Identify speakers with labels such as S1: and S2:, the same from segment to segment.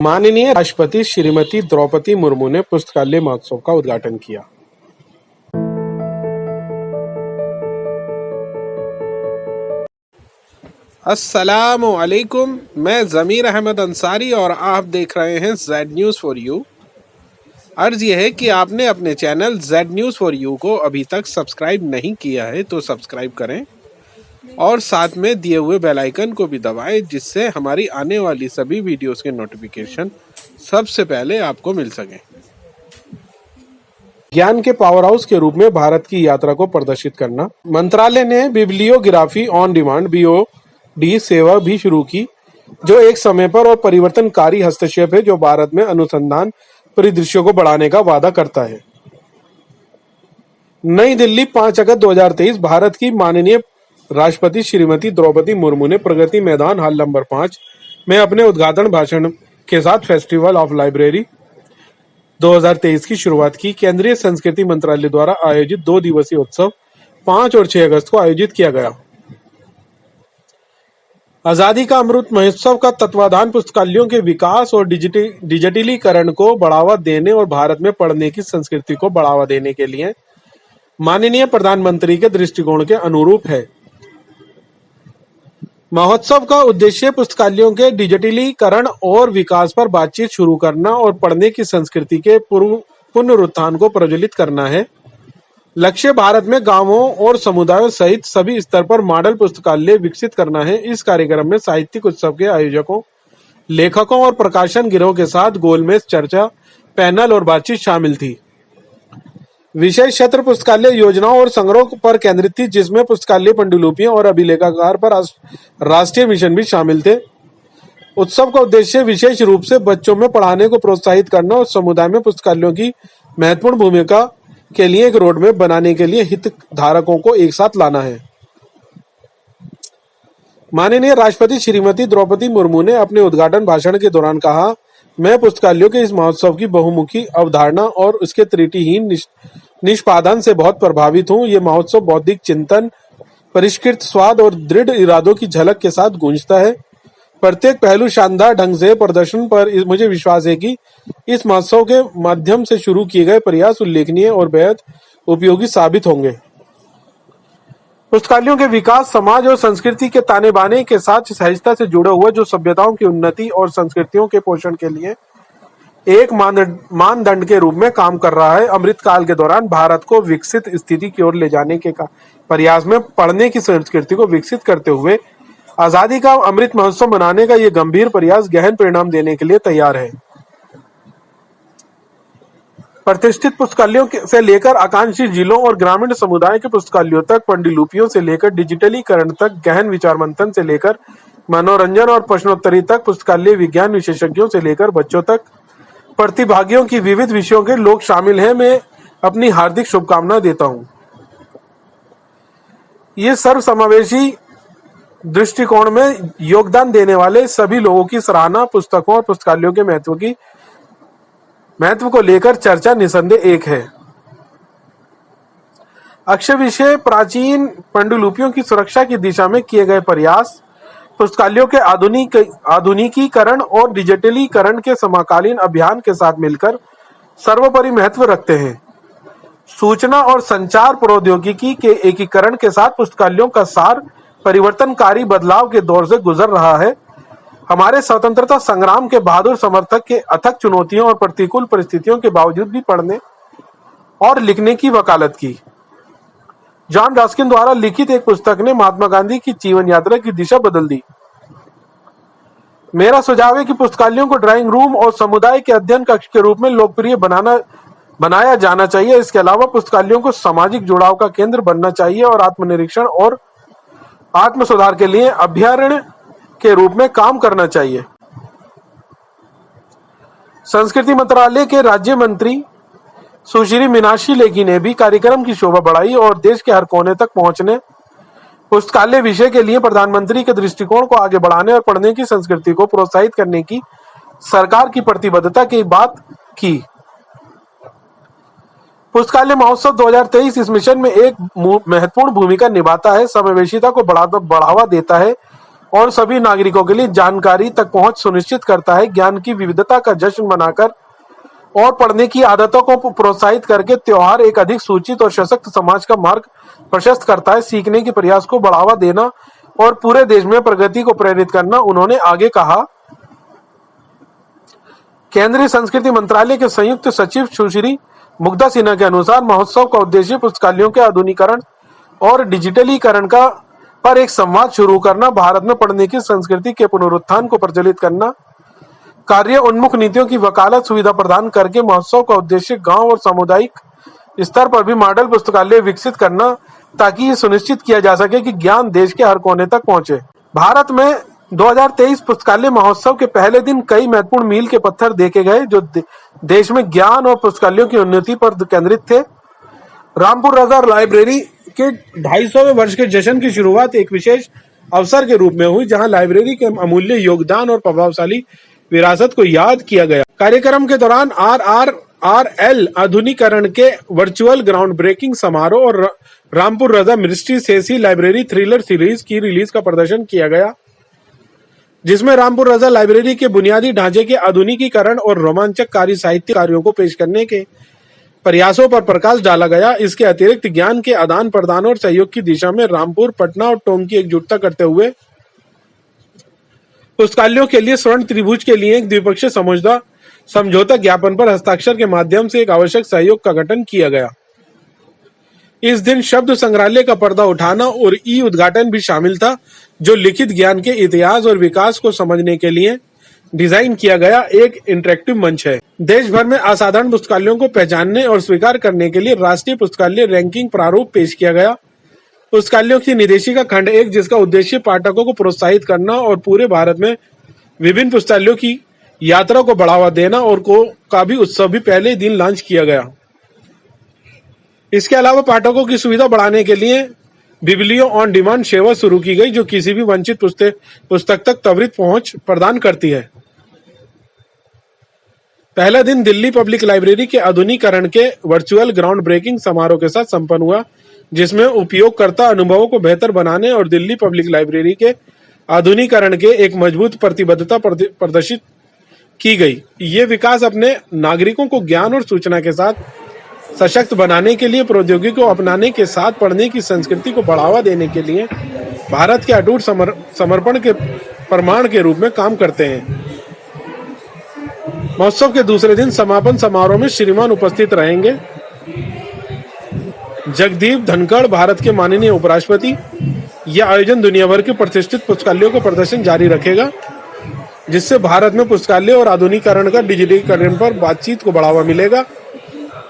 S1: माननीय राष्ट्रपति श्रीमती द्रौपदी मुर्मू ने पुस्तकालय महोत्सव का उद्घाटन किया। अस्सलामु अलैकुम, मैं ज़मीर अहमद अंसारी और आप देख रहे हैं जेड न्यूज़ फॉर यू। अर्ज़ यह है कि आपने अपने channel Z news for you को अभी तक सब्सक्राइब नहीं किया है तो सब्सक्राइब करें और साथ में दिए हुए बेल आइकन को भी दबाएं, जिससे हमारी आने वाली सभी वीडियोस के नोटिफिकेशन सबसे पहले आपको मिल सकें। ज्ञान के पावर हाउस के रूप में भारत की यात्रा को प्रदर्शित करना। मंत्रालय ने बिब्लियोग्राफी ऑन डिमांड (BOD) सेवा भी शुरू की, जो एक समय पर और परिवर्तनकारी हस्तक्षेप है जो भारत में अनुसंधान परिदृश्यों को बढ़ाने का वादा करता है। नई दिल्ली, 5 अगस्त 2023। भारत की माननीय राष्ट्रपति श्रीमती द्रौपदी मुर्मू ने प्रगति मैदान हॉल नंबर 5 में अपने उद्घाटन भाषण के साथ फेस्टिवल ऑफ लाइब्रेरी 2023 की शुरुआत की। केंद्रीय संस्कृति मंत्रालय द्वारा आयोजित 2 दिवसीय उत्सव 5 और 6 अगस्त को आयोजित किया गया। आजादी का अमृत महोत्सव का तत्वाधान पुस्तकालयों के विकास और डिजिटलीकरण को बढ़ावा देने और भारत में पढ़ने की संस्कृति को बढ़ावा देने के लिए माननीय प्रधानमंत्री के दृष्टिकोण के अनुरूप है। महोत्सव का उद्देश्य पुस्तकालयों के डिजिटलीकरण और विकास पर बातचीत शुरू करना और पढ़ने की संस्कृति के पुनरुत्थान को प्रज्वलित करना है। लक्ष्य भारत में गांवों और समुदायों सहित सभी स्तर पर मॉडल पुस्तकालय विकसित करना है। इस कार्यक्रम में साहित्यिक उत्सव के आयोजकों, लेखकों और प्रकाशन गिरोह के साथ गोलमेज चर्चा, पैनल और बातचीत शामिल थी। विषय क्षेत्र पुस्तकालय योजनाओं और संग्रह पर केंद्रित थी, जिसमें पुस्तकालय पांडुलिपियों और अभिलेखागार पर राष्ट्रीय मिशन भी शामिल थे। उत्सव का उद्देश्य विशेष रूप से बच्चों में पढ़ाने को प्रोत्साहित करना और समुदाय में पुस्तकालयों की महत्वपूर्ण भूमिका के लिए एक रोडमैप बनाने के लिए हितधारकों को एक साथ लाना है। माननीय राष्ट्रपति श्रीमती द्रौपदी मुर्मू ने अपने उद्घाटन भाषण के दौरान कहा, मैं पुस्तकालयों के इस महोत्सव की बहुमुखी अवधारणा और उसके त्रुटिहीन निष्पादन से बहुत प्रभावित हूँ। ये महोत्सव बौद्धिक चिंतन, परिष्कृत स्वाद और दृढ़ इरादों की झलक के साथ गूंजता है। प्रत्येक पहलू शानदार ढंग से प्रदर्शन पर मुझे विश्वास है कि इस महोत्सव के माध्यम से शुरू किए गए प्रयास उल्लेखनीय और बेहद उपयोगी साबित होंगे। पुस्तकालयों के विकास समाज और संस्कृति के ताने बाने के साथ सहजता से जुड़ा हुआ, जो सभ्यताओं की उन्नति और संस्कृतियों के पोषण के लिए एक मानदंड के रूप में काम कर रहा है। अमृतकाल के दौरान भारत को विकसित स्थिति की ओर ले जाने के प्रयास में पढ़ने की संस्कृति को विकसित करते हुए आजादी का अमृत महोत्सव मनाने का ये गंभीर प्रयास गहन परिणाम देने के लिए तैयार है। प्रतिष्ठित पुस्तकालयों से लेकर आकांक्षी जिलों और ग्रामीण समुदाय के पुस्तकालयों तक, पांडुलिपियों से लेकर डिजिटलीकरण तक, गहन विचार मंथन से लेकर मनोरंजन और प्रश्नोत्तरी तक, पुस्तकालय विज्ञान विशेषज्ञों से लेकर बच्चों तक, प्रतिभागियों की विविध विषयों के लोग शामिल हैं। मैं अपनी हार्दिक शुभकामनाएं देता हूं। ये सर्वसमावेशी दृष्टिकोण में योगदान देने वाले सभी लोगों की सराहना। पुस्तकों और पुस्तकालयों के महत्व को लेकर चर्चा निसंदेह एक है। अक्षय विषय प्राचीन पांडुलिपियों की सुरक्षा की दिशा में किए गए प्रयास पुस्तकालयों के आधुनिकीकरण और डिजिटलीकरण के समकालीन अभियान के साथ मिलकर सर्वोपरि महत्व रखते हैं। सूचना और संचार प्रौद्योगिकी के एकीकरण के साथ पुस्तकालयों का सार परिवर्तनकारी बदलाव के दौर से गुजर रहा है। हमारे स्वतंत्रता संग्राम के बहादुर समर्थक के अथक चुनौतियों और प्रतिकूल परिस्थितियों के बावजूद भी पढ़ने और लिखने की वकालत की। जॉन रस्किन द्वारा लिखित एक पुस्तक ने महात्मा गांधी की जीवन यात्रा की दिशा बदल दी। मेरा सुझाव है कि पुस्तकालयों को ड्राइंग रूम और समुदाय के अध्ययन कक्ष के रूप में लोकप्रिय बनाया जाना चाहिए। इसके अलावा पुस्तकालयों को सामाजिक जुड़ाव का केंद्र बनना चाहिए और आत्मनिरीक्षण और आत्म सुधार के लिए अभ्यारण्य के रूप में काम करना चाहिए। संस्कृति मंत्रालय के राज्य मंत्री सुश्री मीनाक्षी लेखी ने भी कार्यक्रम की शोभा बढ़ाई और देश के हर कोने तक पहुंचने पुस्तकालय विषय के लिए प्रधानमंत्री के दृष्टिकोण को आगे बढ़ाने और पढ़ने की संस्कृति को प्रोत्साहित करने की सरकार की प्रतिबद्धता की बात की। पुस्तकालय महोत्सव 2023 इस मिशन में एक महत्वपूर्ण भूमिका निभाता है, समावेशिता को बढ़ावा देता है और सभी नागरिकों के लिए जानकारी तक पहुंच सुनिश्चित करता है। ज्ञान की विविधता का जश्न मनाकर और पढ़ने की आदतों को प्रोत्साहित करके त्योहार एक अधिक सूचित और सशक्त समाज का मार्ग प्रशस्त करता है। सीखने के प्रयास को बढ़ावा देना और पूरे देश में प्रगति को प्रेरित करना। उन्होंने आगे कहा, केंद्रीय संस्कृति मंत्रालय के संयुक्त सचिव सुश्री मुग्धा सिन्हा के अनुसार महोत्सव का उद्देश्य पुस्तकालयों के आधुनिकीकरण और डिजिटलीकरण का पर एक संवाद शुरू करना, भारत में पढ़ने की संस्कृति के पुनरुत्थान को प्रज्वलित करना, कार्य उन्मुख नीतियों की वकालत सुविधा प्रदान करके महोत्सव का उद्देश्य गांव और सामुदायिक स्तर पर भी मॉडल पुस्तकालय विकसित करना, ताकि ये सुनिश्चित किया जा सके कि ज्ञान देश के हर कोने तक पहुंचे। भारत में 2023 पुस्तकालय महोत्सव के पहले दिन कई महत्वपूर्ण मील के पत्थर देखे गए जो देश में ज्ञान और पुस्तकालयों की उन्नति पर केंद्रित थे। रामपुर रजा लाइब्रेरी के 250वें वर्ष के जश्न की शुरुआत एक विशेष अवसर के रूप में हुई, जहां लाइब्रेरी के अमूल्य योगदान और प्रभावशाली विरासत को याद किया गया। कार्यक्रम के दौरान RRRL आधुनिकीकरण के वर्चुअल ग्राउंड ब्रेकिंग समारोह और रामपुर रजा मिस्ट्री सेसी लाइब्रेरी थ्रिलर सीरीज की रिलीज का प्रदर्शन किया गया, जिसमें रामपुर रजा लाइब्रेरी के बुनियादी ढांचे के आधुनिकीकरण और रोमांचकारी साहित्य कार्यों को पेश करने के प्रयासों पर प्रकाश डाला गया। इसके अतिरिक्त ज्ञान के आदान प्रदान और सहयोग की दिशा में रामपुर, पटना और टोंक की एकजुटता करते हुए पुस्तकालयों के लिए स्वर्ण त्रिभुज के लिए एक द्विपक्षीय समझौता ज्ञापन पर हस्ताक्षर के माध्यम से एक आवश्यक सहयोग का गठन किया गया। इस दिन शब्द संग्रहालय का पर्दा उठाना और उद्घाटन भी शामिल था, जो लिखित ज्ञान के इतिहास और विकास को समझने के लिए डिजाइन किया गया एक इंटरेक्टिव मंच है। देश भर में असाधारण पुस्तकालयों को पहचानने और स्वीकार करने के लिए राष्ट्रीय पुस्तकालय रैंकिंग प्रारूप पेश किया गया। पुस्तकालयों की निर्देशिका खंड 1, जिसका उद्देश्य पाठकों को प्रोत्साहित करना और पूरे भारत में विभिन्न पुस्तकालयों की यात्रा को बढ़ावा देना और का भी उत्सव भी पहले दिन लॉन्च किया गया। इसके अलावा पाठकों की सुविधा बढ़ाने के लिए बिब्लियो ऑन डिमांड सेवा शुरू की गई, जो किसी भी वंचित पुस्तक तक त्वरित पहुंच प्रदान करती है। पहला दिन दिल्ली पब्लिक लाइब्रेरी के आधुनिकीकरण के वर्चुअल ग्राउंड ब्रेकिंग समारोह के साथ संपन्न हुआ, जिसमें उपयोगकर्ता अनुभवों को बेहतर बनाने और दिल्ली पब्लिक लाइब्रेरी के आधुनिकीकरण के एक मजबूत प्रतिबद्धता प्रदर्शित की गई। ये विकास अपने नागरिकों को ज्ञान और सूचना के साथ सशक्त बनाने के लिए प्रौद्योगिकी को अपनाने के साथ पढ़ने की संस्कृति को बढ़ावा देने के लिए भारत के अटूट समर्पण के प्रमाण के रूप में काम करते हैं। महोत्सव के दूसरे दिन समापन समारोह में श्रीमान उपस्थित रहेंगे। जगदीप धनखड़, भारत के माननीय उपराष्ट्रपति। यह आयोजन दुनिया भर के प्रतिष्ठित पुस्तकालयों का प्रदर्शन जारी रखेगा, जिससे भारत में पुस्तकालय और आधुनिकीकरण का डिजिटलीकरण पर बातचीत को बढ़ावा मिलेगा।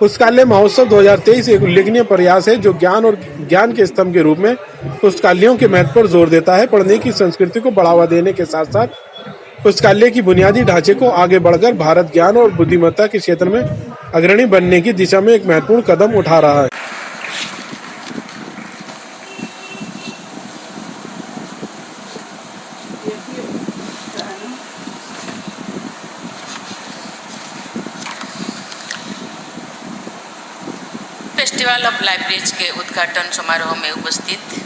S1: पुस्तकालय महोत्सव 2023 एक उल्लेखनीय प्रयास है, जो ज्ञान के स्तंभ के रूप में पुस्तकालयों के महत्व पर जोर देता है। पढ़ने की संस्कृति को बढ़ावा देने के साथ साथ पुस्तकालय की बुनियादी ढांचे को आगे बढ़कर भारत ज्ञान और बुद्धिमत्ता के क्षेत्र में अग्रणी बनने की दिशा में एक महत्वपूर्ण कदम उठा रहा है।
S2: फेस्टिवल ऑफ लाइब्रेरीज के उद्घाटन समारोह में उपस्थित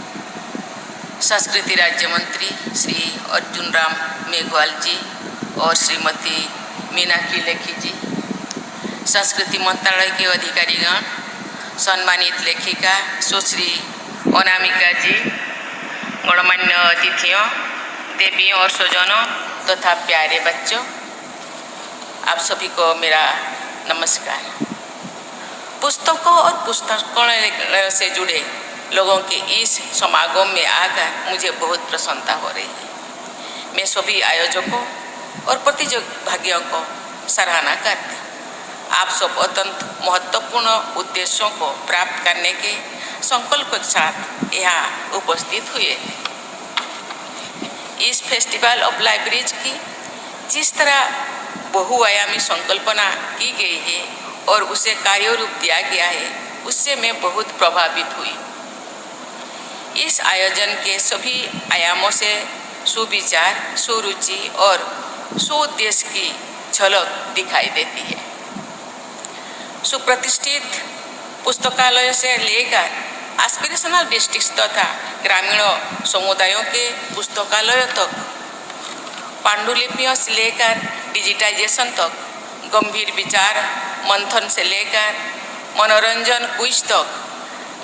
S2: संस्कृति राज्य मंत्री श्री अर्जुन राम मेघवाल जी और श्रीमती मीनाक्षी लेखी जी, संस्कृति मंत्रालय के अधिकारीगण, सम्मानित लेखिका सुश्री अनामिका जी, गणमान्य अतिथियों, देवियों और स्वजनों तथा प्यारे बच्चों, आप सभी को मेरा नमस्कार। पुस्तकों और पुस्तकालय से जुड़े लोगों के इस समागम में आकर मुझे बहुत प्रसन्नता हो रही है। मैं सभी आयोजकों और प्रतिभागियों को सराहना करती हूँ। आप सब अत्यंत महत्वपूर्ण उद्देश्यों को प्राप्त करने के संकल्प के साथ यहाँ उपस्थित हुए हैं। इस फेस्टिवल ऑफ लाइब्रेरीज की जिस तरह बहुआयामी संकल्पना की गई है और उसे कार्य रूप दिया गया है, उससे मैं बहुत प्रभावित हुई। इस आयोजन के सभी आयामों से सुविचार, सुरुचि और सुउद्देश्य की झलक दिखाई देती है। सुप्रतिष्ठित पुस्तकालय से लेकर एस्पिरेशनल डिस्ट्रिक्ट्स तथा ग्रामीण समुदायों के पुस्तकालयों तक, पांडुलिपियों से लेकर डिजिटाइजेशन तक, गंभीर विचार मंथन से लेकर मनोरंजन क्विज तक,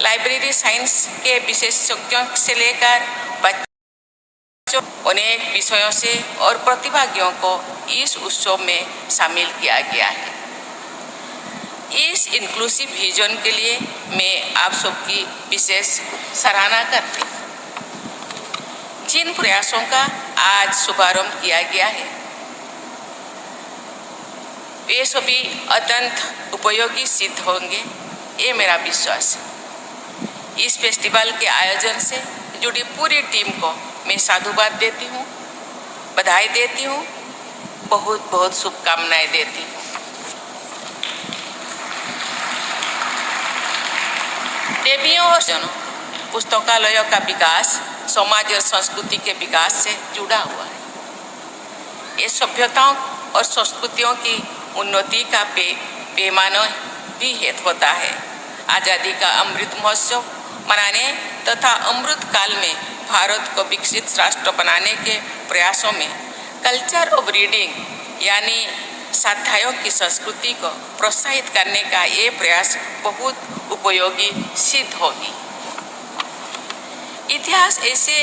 S2: लाइब्रेरी साइंस के विशेषज्ञों से लेकर बच्चों अनेक विषयों से और प्रतिभागियों को इस उत्सव में शामिल किया गया है। इस इंक्लूसिव विजन के लिए मैं आप सबकी विशेष सराहना करती हूँ। जिन प्रयासों का आज शुभारंभ किया गया है वे सभी अत्यंत उपयोगी सिद्ध होंगे, ये मेरा विश्वास है। इस फेस्टिवल के आयोजन से जुड़ी पूरी टीम को मैं साधुवाद देती हूँ, बधाई देती हूँ, बहुत बहुत शुभकामनाएं देती हूँ। देवियों और जनों, पुस्तकालयों का विकास समाज और संस्कृति के विकास से जुड़ा हुआ है। ये सभ्यताओं और संस्कृतियों की उन्नति का पैमाना भी हेतु होता है। आज़ादी का अमृत महोत्सव मनाने तथा अमृत काल में भारत को विकसित राष्ट्र बनाने के प्रयासों में कल्चर ऑफ रीडिंग यानी स्वाध्यायों की संस्कृति को प्रोत्साहित करने का ये प्रयास बहुत उपयोगी सिद्ध होगी। इतिहास ऐसे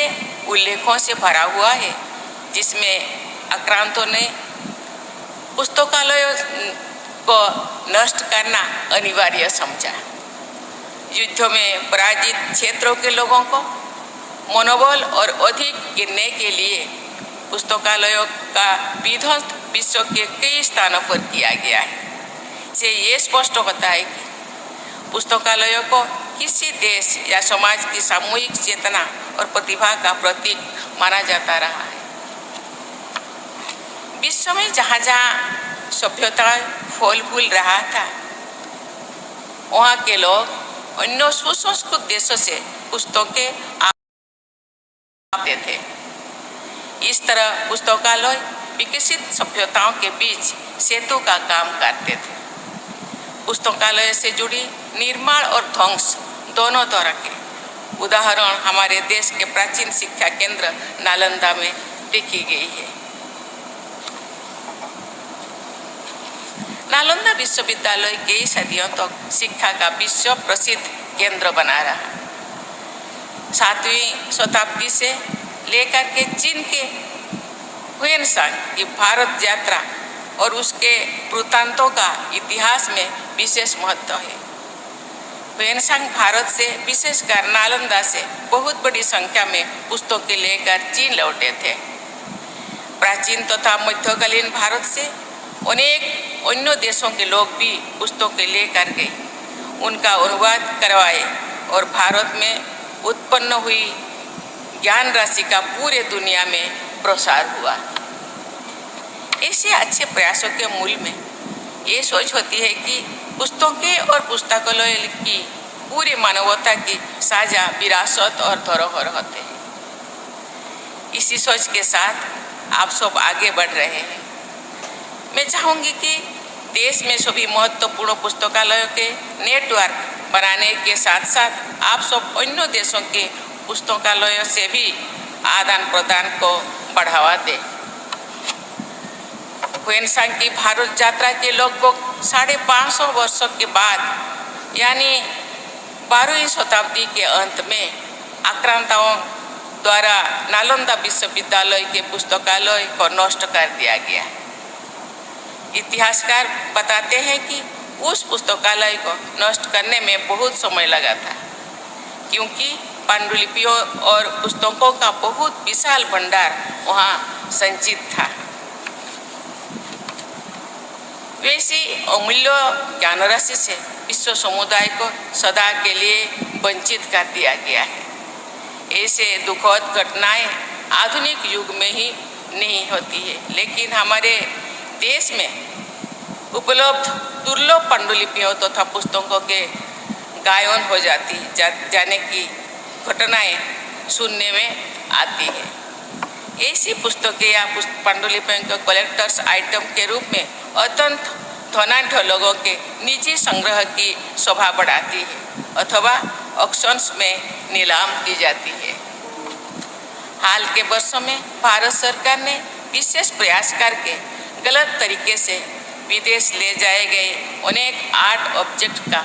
S2: उल्लेखों से भरा हुआ है जिसमें आक्रांतों ने पुस्तकालयों को नष्ट करना अनिवार्य समझा। युद्धों में पराजित क्षेत्रों के लोगों को मनोबल और अधिक गिरने के लिए पुस्तकालयों का विध्वंस विश्व के कई स्थानों पर किया गया है। इससे ये स्पष्ट होता है कि पुस्तकालयों को किसी देश या समाज की सामूहिक चेतना और प्रतिभा का प्रतीक माना जाता रहा है। विश्व में जहाँ जहाँ सभ्यता फल फूल रहा था वहाँ के लोग अन्य सुसंस्कृत देशों से पुस्तकें आते थे। इस तरह पुस्तकालय विकसित सभ्यताओं के बीच सेतु का काम करते थे। पुस्तकालय से जुड़ी निर्माण और ध्वंस दोनों तरह के उदाहरण हमारे देश के प्राचीन शिक्षा केंद्र नालंदा में देखी गई है। नालंदा विश्वविद्यालय कई सदियों तक शिक्षा का विश्व प्रसिद्ध केंद्र बना रहा। 7वीं शताब्दी से लेकर के चीन के हुएनसांग की भारत यात्रा और उसके वृत्तांतों का इतिहास में विशेष महत्व है। हुएनसांग भारत से विशेषकर नालंदा से बहुत बड़ी संख्या में पुस्तकें लेकर चीन लौटे थे। प्राचीन तथा मध्यकालीन भारत से अनेक अन्य देशों के लोग भी पुस्तकें लेकर गए, उनका अनुवाद करवाए और भारत में उत्पन्न हुई ज्ञान राशि का पूरे दुनिया में प्रसार हुआ। ऐसे अच्छे प्रयासों के मूल में ये सोच होती है कि पुस्तकें और पुस्तकालय की पूरी मानवता की साझा विरासत और धरोहर होते हैं। इसी सोच के साथ आप सब आगे बढ़ रहे हैं। मैं चाहूँगी कि देश में सभी महत्वपूर्ण पुस्तकालयों के नेटवर्क बनाने के साथ साथ आप सब अन्य देशों के पुस्तकालयों से भी आदान प्रदान को बढ़ावा दें। हुएनसांग की भारत यात्रा के लगभग 550 वर्षों के बाद यानी 12वीं शताब्दी के अंत में आक्रांताओं द्वारा नालंदा विश्वविद्यालय के पुस्तकालय को नष्ट कर दिया गया। इतिहासकार बताते हैं कि उस पुस्तकालय को नष्ट करने में बहुत समय लगा था, क्योंकि पांडुलिपियों और पुस्तकों का बहुत विशाल भंडार वहाँ संचित था। वैसी अमूल्य ज्ञान राशि से विश्व समुदाय को सदा के लिए वंचित कर दिया गया है। ऐसे दुखद घटनाएं आधुनिक युग में ही नहीं होती है, लेकिन हमारे देश में उपलब्ध दुर्लभ पांडुलिपियों तथा पुस्तकों के गायन हो जाने की घटनाएं सुनने में आती है। ऐसी पुस्तकें या पांडुलिपियों के कलेक्टर्स आइटम के रूप में अत्यंत धनाढ्य लोगों के निजी संग्रह की शोभा बढ़ाती है अथवा ऑक्शंस में नीलाम की जाती है। हाल के वर्षों में भारत सरकार ने विशेष प्रयास करके गलत तरीके से विदेश ले जाए गए अनेक आर्ट ऑब्जेक्ट का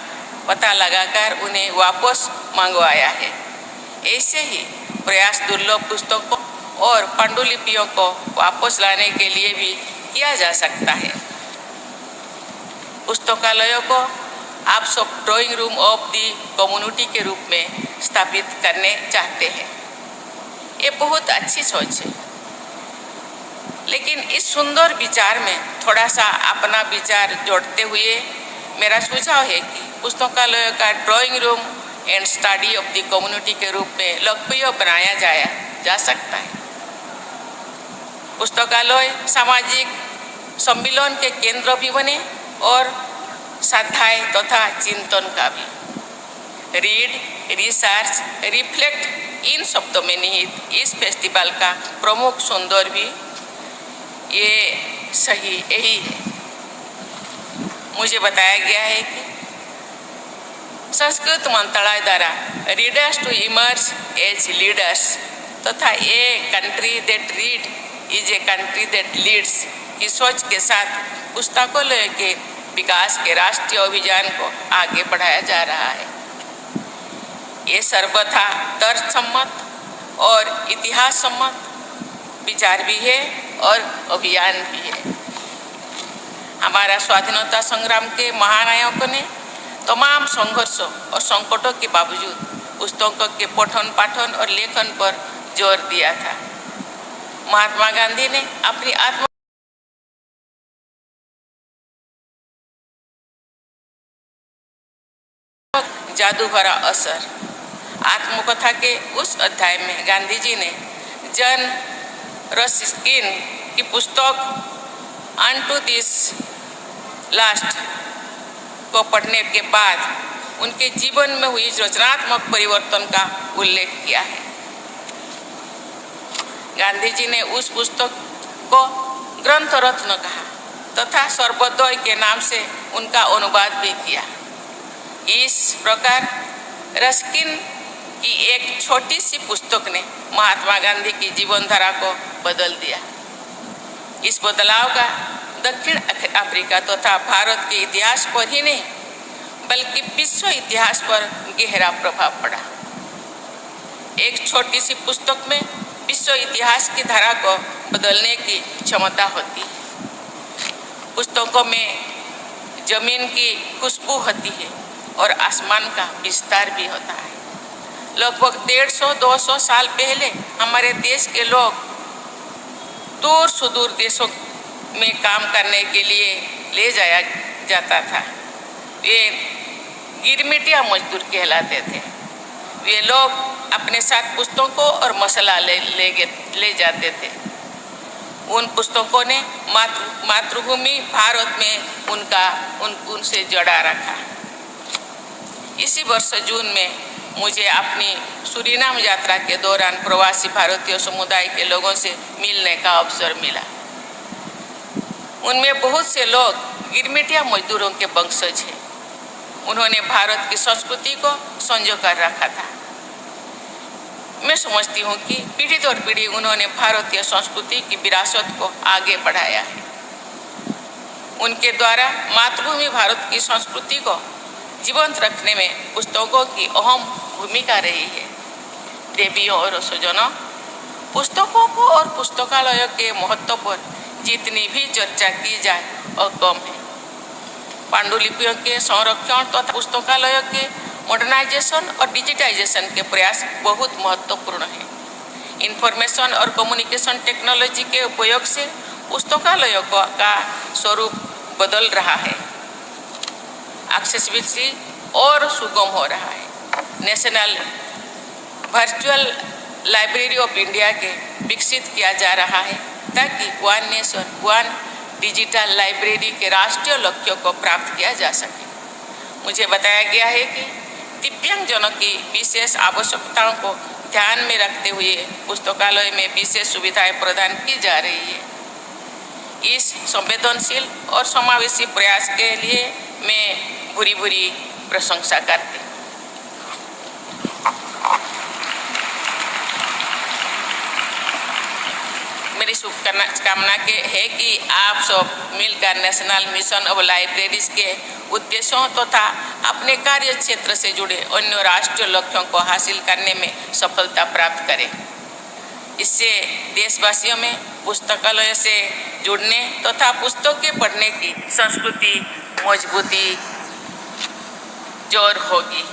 S2: पता लगाकर उन्हें वापस मंगवाया है। ऐसे ही प्रयास दुर्लभ पुस्तकों और पांडुलिपियों को वापस लाने के लिए भी किया जा सकता है। पुस्तकालयों को आप सब drawing room of the community के रूप में स्थापित करने चाहते हैं। ये बहुत अच्छी सोच है, लेकिन इस सुंदर विचार में थोड़ा सा अपना विचार जोड़ते हुए मेरा सुझाव है कि पुस्तकालयों का drawing room and study of the community के रूप में लोकप्रिय बनाया जा सकता है। पुस्तकालय सामाजिक सम्मिलन के केंद्र भी बने और स्वाध्याय तथा चिंतन का भी। रीड, रिसर्च, रिफ्लेक्ट इन शब्दों में निहित इस फेस्टिवल का प्रमुख सौंदर्य भी ये सही यही है। मुझे बताया गया है कि संस्कृत मंत्रालय द्वारा readers to emerge as leaders तथा a country that read is a country that leads की सोच के साथ पुस्तकालय के विकास के राष्ट्रीय अभियान को आगे बढ़ाया जा रहा है। ये सर्वथा तर्कसम्मत और इतिहास सम्मत विचार भी है और अभियान भी है। हमारा स्वाधीनता संग्राम के महानायकों ने तमाम संघर्षों और संकटों के बावजूद पुस्तकों के पठन पाठन और लेखन पर जोर दिया था। महात्मा गांधी ने अपनी आत्म जादू भरा असर आत्मकथा के उस अध्याय में गांधी जी ने जन रस्किन की पुस्तक अनटू दिस लास्ट को पढ़ने के बाद उनके जीवन में हुई रचनात्मक परिवर्तन का उल्लेख किया है। गांधी जी ने उस पुस्तक को ग्रंथ रत्न कहा तथा सर्वोदय के नाम से उनका अनुवाद भी किया। इस प्रकार रस्किन की एक छोटी सी पुस्तक ने महात्मा गांधी की जीवन धारा को बदल दिया। इस बदलाव का दक्षिण अफ्रीका तथा भारत के इतिहास पर ही नहीं बल्कि विश्व इतिहास पर गहरा प्रभाव पड़ा। एक छोटी सी पुस्तक में विश्व इतिहास की धारा को बदलने की क्षमता होती है। पुस्तकों में जमीन की खुशबू होती है और आसमान का विस्तार भी होता है। लगभग 150-200 साल पहले हमारे देश के लोग दूर सुदूर देशों में काम करने के लिए ले जाया जाता था। वे गिरमिटिया मजदूर कहलाते थे। वे लोग अपने साथ पुस्तकों और मसाला ले जाते थे। उन पुस्तकों ने मातृभूमि भारत में उनसे जड़ा रखा। इसी वर्ष जून में मुझे अपनी सूरीनाम यात्रा के दौरान प्रवासी भारतीय समुदाय के लोगों से मिलने का अवसर मिला। उनमें बहुत से लोग गिरमिटिया मजदूरों के वंशज हैं। उन्होंने भारत की संस्कृति को संजो कर रखा था। मैं समझती हूँ कि पीढ़ी दर पीढ़ी उन्होंने भारतीय संस्कृति की विरासत को आगे बढ़ाया है। उनके द्वारा मातृभूमि भारत की संस्कृति को जीवंत रखने में पुस्तकों की अहम भूमिका रही है। देवियों और स्वजनों, पुस्तकों को और पुस्तकालयों के महत्व पर जितनी भी चर्चा की जाए और कम है। पांडुलिपियों के संरक्षण तथा पुस्तकालयों के मॉडर्नाइजेशन और डिजिटाइजेशन के प्रयास बहुत महत्वपूर्ण है। इंफॉर्मेशन और कम्युनिकेशन टेक्नोलॉजी के उपयोग से पुस्तकालयों का स्वरूप बदल रहा है। एक्सेसिबिलिटी और सुगम हो रहा है। National virtual library of India के विकसित किया जा रहा है ताकि one nation one digital library के राष्ट्रीय लक्ष्यों को प्राप्त किया जा सके। मुझे बताया गया है कि दिव्यांगजनों की विशेष आवश्यकताओं को ध्यान में रखते हुए पुस्तकालय में विशेष सुविधाएं प्रदान की जा रही है। इस संवेदनशील और समावेशी प्रयास के लिए मैं भूरी भूरी प्रशंसा करती हूँ। मेरी शुभकामना के है कि आप सब मिलकर नेशनल मिशन ऑफ लाइब्रेरीज के उद्देश्यों तथा अपने कार्य क्षेत्र से जुड़े अन्य राष्ट्रीय लक्ष्यों को हासिल करने में सफलता प्राप्त करें। इससे देशवासियों में पुस्तकालय से जुड़ने तथा पुस्तकें पढ़ने की संस्कृति मजबूती जोर होगी।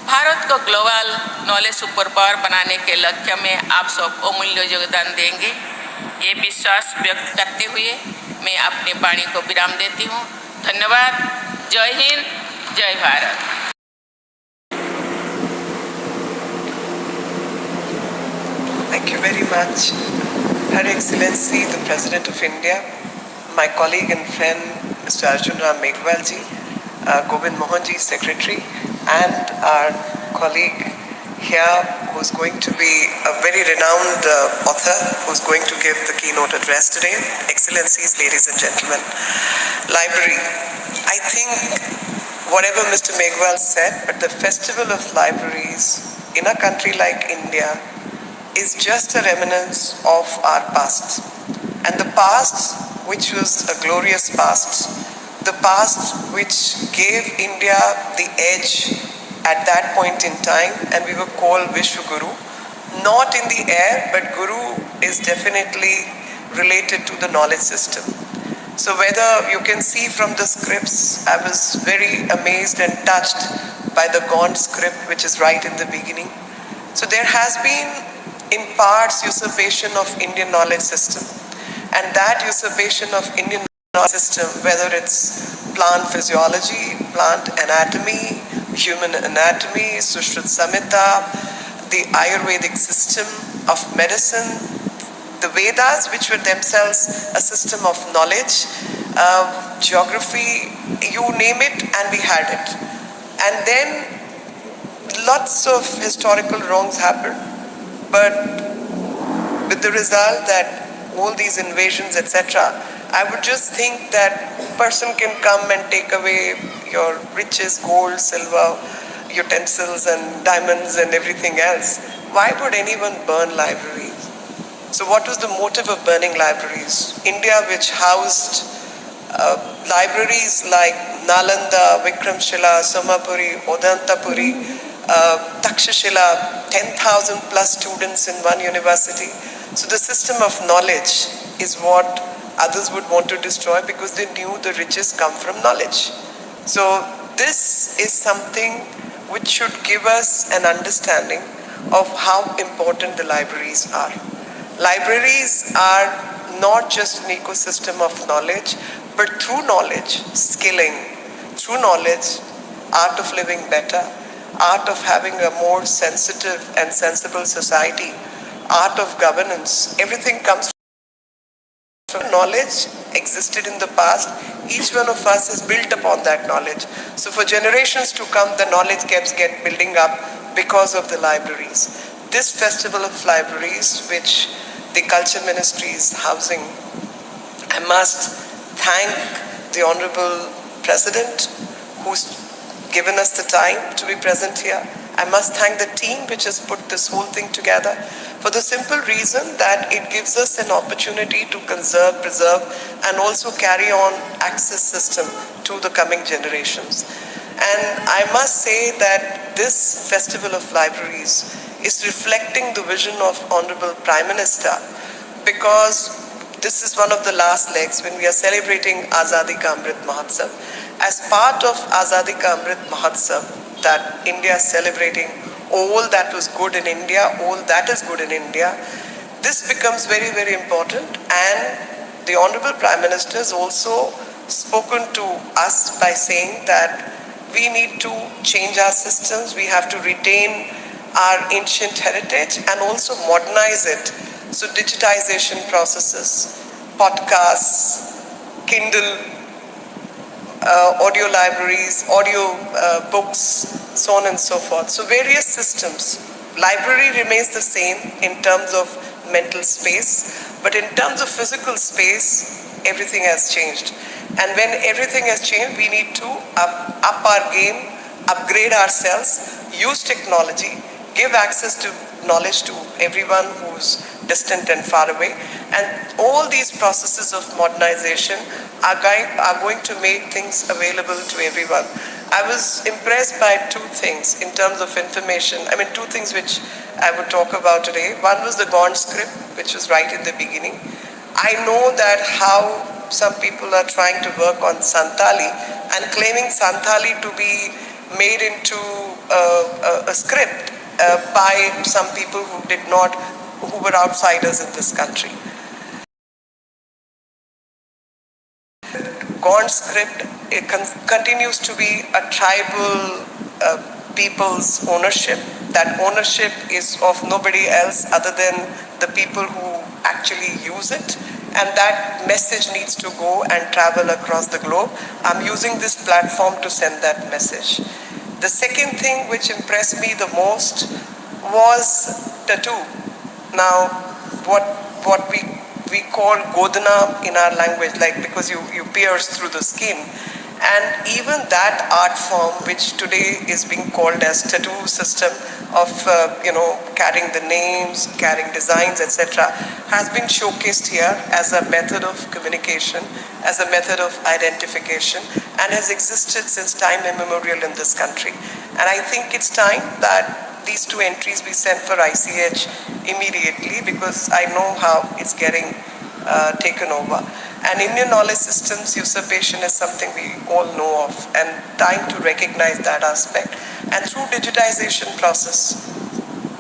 S2: भारत को ग्लोबल नॉलेज सुपर पावर बनाने के लक्ष्य में आप सब अमूल्य योगदान देंगे, ये विश्वास व्यक्त करते हुए मैं अपनी वाणी को विराम देती हूँ। धन्यवाद। जय हिंद, जय Bharat.
S3: Thank you very much, Her Excellency, the President of India, my colleague and friend, Mr. Arjun Ram Meghwal ji, Govind Mohan ji, Secretary, and our colleague here who's going to be a very renowned author who's going to give the keynote address today. Excellencies, ladies and gentlemen, library. I think whatever Mr. Meghwal said, but the Festival of Libraries in a country like India is just a remnants of our past. And the past, which was a glorious past, the past which gave India the edge at that point in time, and we were called Vishwaguru, not in the air, but Guru is definitely related to the knowledge system. So whether you can see from the scripts, I was very amazed and touched by the Gaunt script, which is right in the beginning. So there has been, in parts, usurpation of Indian knowledge system. And that usurpation of Indian knowledge system, whether it's plant physiology, plant anatomy, human anatomy, Sushruta Samhita, the Ayurvedic system of medicine, the Vedas, which were themselves a system of knowledge, geography, you name it, and we had it. And then lots of historical wrongs happened, but with the result that all these invasions, etc., I would just think that person can come and take away your riches, gold, silver, utensils and diamonds and everything else. Why would anyone burn libraries? So what was the motive of burning libraries? India, which housed libraries like Nalanda, Vikramshila, Somapuri, Odantapuri, Takshashila, 10,000 plus students in one university. So the system of knowledge is what others would want to destroy because they knew the riches come from knowledge. So this is something which should give us an understanding of how important the libraries are. Libraries are not just an ecosystem of knowledge, but through knowledge, skilling, through knowledge, art of living better, art of having a more sensitive and sensible society, art of governance, everything comes from knowledge existed in the past. Each one of us is built upon that knowledge. So for generations to come, the knowledge keeps building up because of the libraries. This Festival of Libraries, which the Culture Ministry is housing, I must thank the Honorable President who's given us the time to be present here. I must thank the team which has put this whole thing together for the simple reason that it gives us an opportunity to conserve, preserve, and also carry on access system to the coming generations. And I must say that this Festival of Libraries is reflecting the vision of Honorable Prime Minister, because this is one of the last legs when we are celebrating Azadi Ka Amrit Mahotsav. As part of Azadi Ka Amrit Mahotsav, that India is celebrating all that was good in India, all that is good in India, this becomes very, very important. And the Honorable Prime Minister has also spoken to us by saying that we need to change our systems, we have to retain our ancient heritage and also modernize it. So digitization processes, podcasts, Kindle, audio libraries, audio books, so on and so forth. So various systems. Library remains the same in terms of mental space, but in terms of physical space, everything has changed. And when everything has changed, we need to up our game, upgrade ourselves, use technology, give access to knowledge to everyone who's distant and far away. And all these processes of modernization are going to make things available to everyone. I was impressed by two things in terms of information. I mean, two things which I would talk about today. One was the Gaunt script, which was right in the beginning. I know that how some people are trying to work on Santali and claiming Santali to be made into a script by some people who were outsiders in this country. Gaunt script continues to be a tribal people's ownership. That ownership is of nobody else other than the people who actually use it, and that message needs to go and travel across the globe. I'm using this platform to send that message. The second thing which impressed me the most was tattoo. Now, what we call godana in our language, like because you pierce through the skin. And even that art form, which today is being called as tattoo system of carrying the names, carrying designs, etc., has been showcased here as a method of communication, as a method of identification, and has existed since time immemorial in this country. And I think it's time that these two entries be sent for ICH immediately, because I know how it's getting taken over. And Indian knowledge systems usurpation is something we all know of, and time to recognize that aspect. And through digitization process,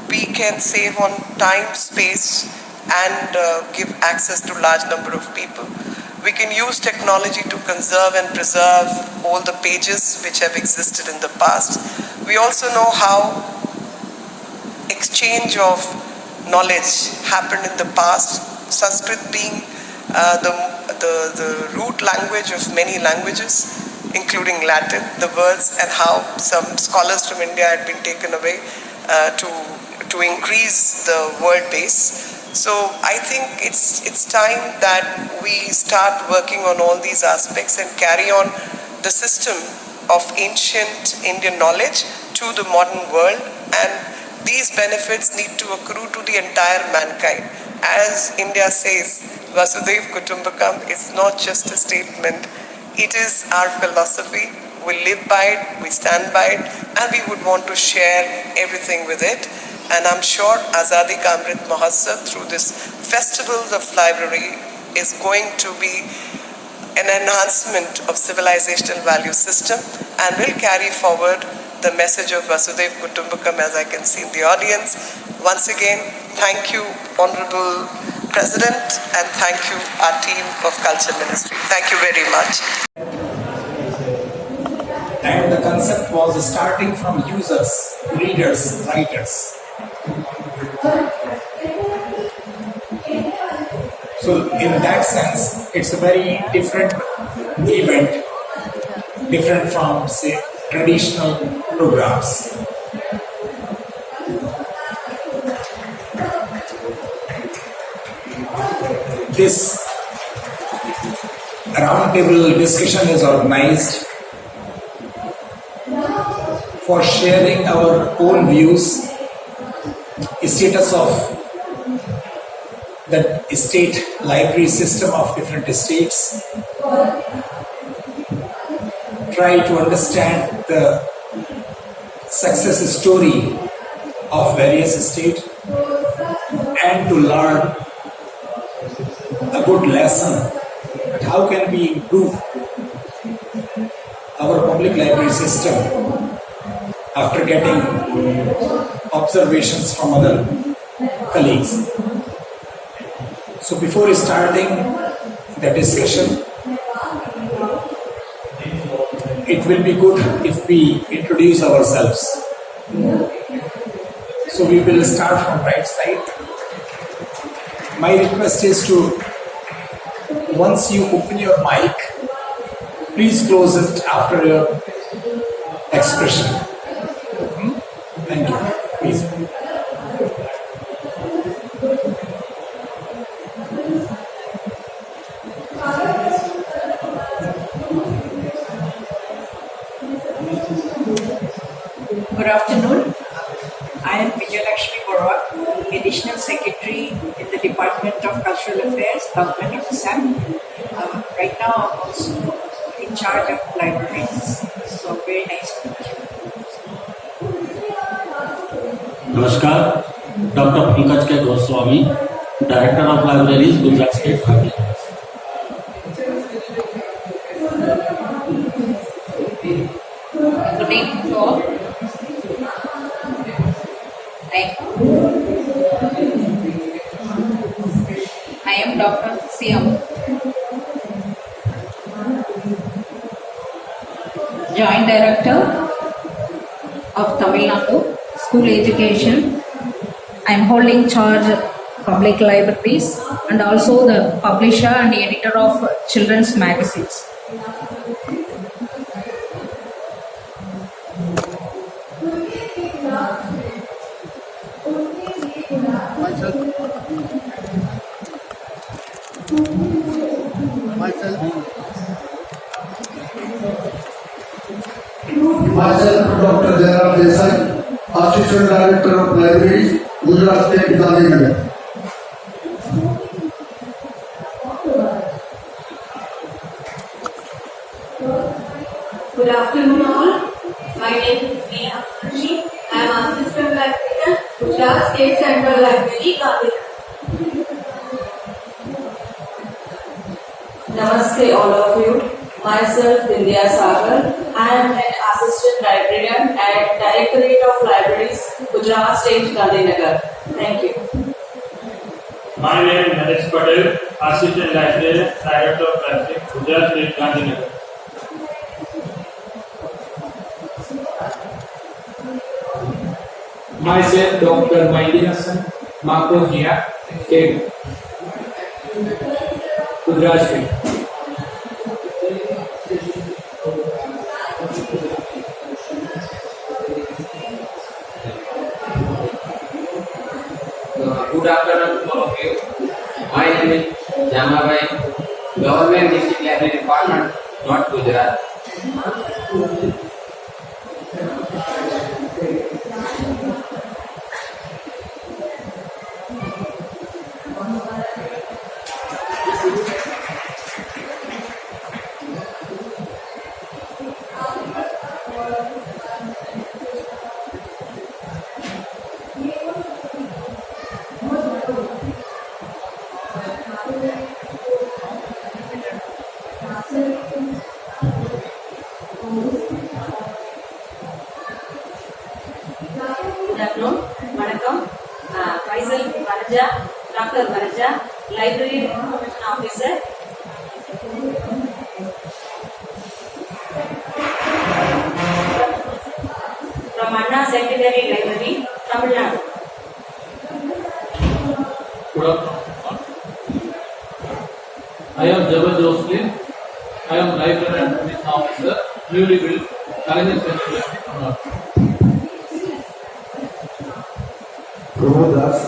S3: we can save on time, space, and give access to large number of people. We can use technology to conserve and preserve all the pages which have existed in the past. We also know how exchange of knowledge happened in the past, Sanskrit being the root language of many languages, including Latin, the words, and how some scholars from India had been taken away to increase the word base. So I think it's time that we start working on all these aspects and carry on the system of ancient Indian knowledge to the modern world, and these benefits need to accrue to the entire mankind. As India says, Vasudhaiva Kutumbakam is not just a statement, it is our philosophy. We live by it, we stand by it, and we would want to share everything with it. And I'm sure Azadi Ka Amrit Mahotsav, through this Festivals of Library, is going to be an enhancement of civilizational value system and will carry forward the message of Vasudhaiva Kutumbakam, as I can see in the audience. Once again, thank you, Honorable President, and thank you, our team of Culture Ministry. Thank you very much.
S4: And the concept was starting from users, readers, writers. So in that sense, it's a very different event, different from, say, traditional programs. This roundtable discussion is organized for sharing our own views, status of the state library system of different states, try to understand the success story of various states, and to learn a good lesson that how can we improve our public library system after getting observations from other colleagues. So before starting the discussion, it will be good if we introduce ourselves. So we will start from right side. My request is to, once you open your mic, please close it after your expression. Thank you. Please.
S5: Good afternoon. I am Vijayalakshmi Borwa, Additional Secretary in the Department of Cultural Affairs, Government of Assam. Right now, I'm also in charge of libraries. So very nice to meet you.
S6: नमस्कार, doctor Pankaj के Goswami, director of libraries, Gujarat state भारतीय।
S5: Good evening to all. I am Dr. Siam, Joint Director of Tamil Nadu School Education. I am holding charge public libraries and also the publisher and editor of children's magazines.
S7: Myself, Dr. Jairam Desai, Assistant Director of Libraries, Gujarat State, Gandhinagar.
S8: Good afternoon all. My name is Neha Mukherjee. I am Assistant Librarian, Gujarat State Central Library, Gandhinagar. Namaste all of you. Myself Vindhya Sagar. I am an Assistant Librarian at Directorate of Libraries, Gujarat State, Gandhinagar. Thank you.
S9: My name is Naresh Patel, Assistant Librarian, Director of Libraries, Gujarat State, Gandhinagar.
S4: Myself, Dr. Maidi Hassan, Makrohia, State, Gujarat State.
S10: Good afternoon to all of you. My name is Jamabai, Government District Library Department, North Gujarat.
S8: Good afternoon. Vanakkam. Myself Vanaja, Dr. Vanaja, Library Information Officer. From Anna Secondary Library, Tamil Nadu.
S9: Good afternoon. I am Jabal Joslin. I am Librarian and Information Officer, newly built, Kalyan Central Library, Tamil Nadu.
S7: Pramod Das,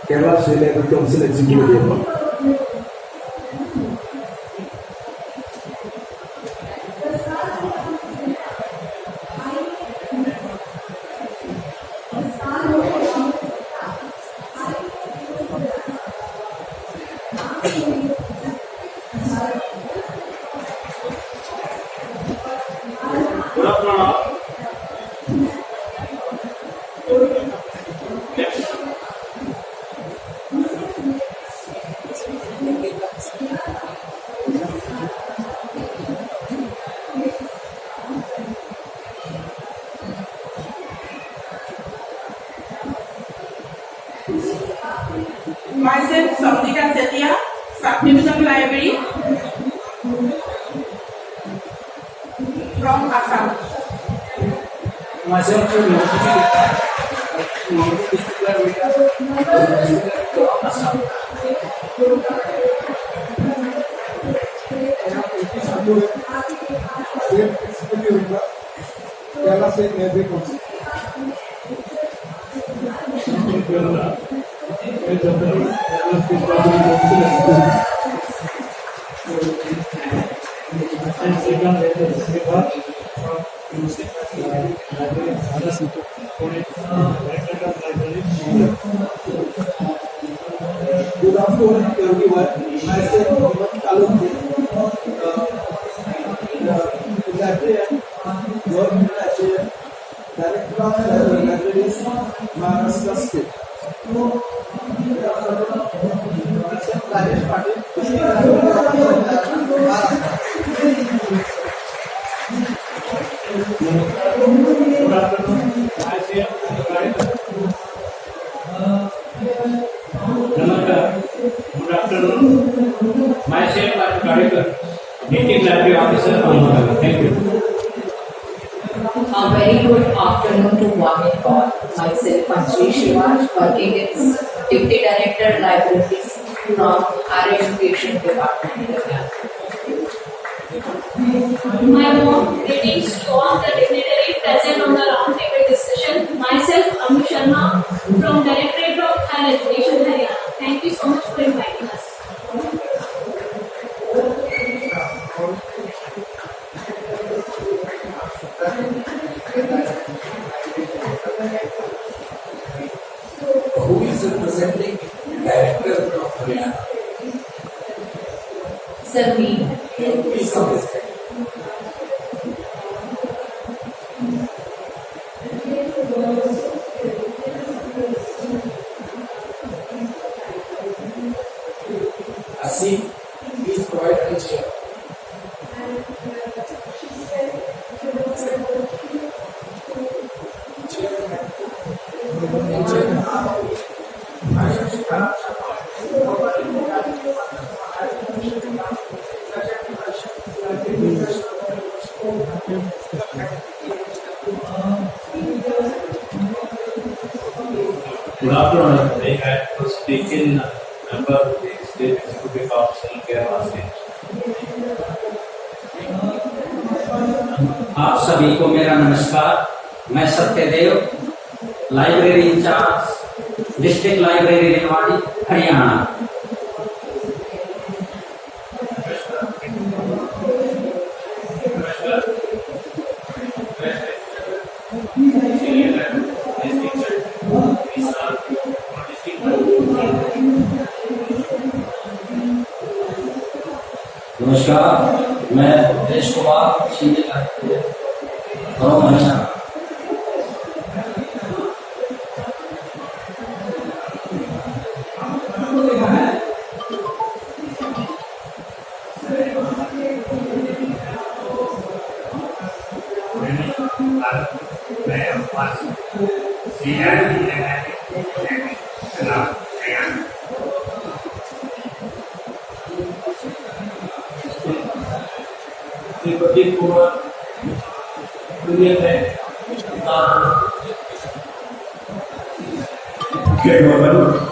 S7: Kerala State Library Council Executive Member.
S9: Good afternoon all.
S11: Myself, Samdika Setia, Subdivision Library from Assam.
S4: Myself, District Library, Assam.
S7: Kerala State Library Council.
S9: And second,
S12: Good afternoon, everyone. Myself, Mohammed Kalunji, librarian, government librarian, director of libraries, Maharashtra State. Rajesh Patil,
S9: Good afternoon. Myself, I'm Director, Native Library Officer, Ahmedabad. Thank you.
S5: A very good afternoon to one and all. Myself, Panchri Shivaj, working as Deputy Director Libraries from Higher Education Department.
S13: My warm greetings to all the dignitaries present on the round table discussion. Myself, Anu Sharma from Directorate of Higher Education, Haryana. Thank you so much for inviting us.
S4: Who is representing Director of Haryana?
S5: Sir, me.
S4: Please come this way. Asi, please provide a chair.
S9: Good afternoon. I was taken member of the State Executive Council, Kerala State.
S10: आप सभी को मेरा नमस्कार। मैं Satyadev, library incharge, district library Rewari, Haryana.
S6: नमस्कार, मैं Desh Kumar, senior librarian from Haryana.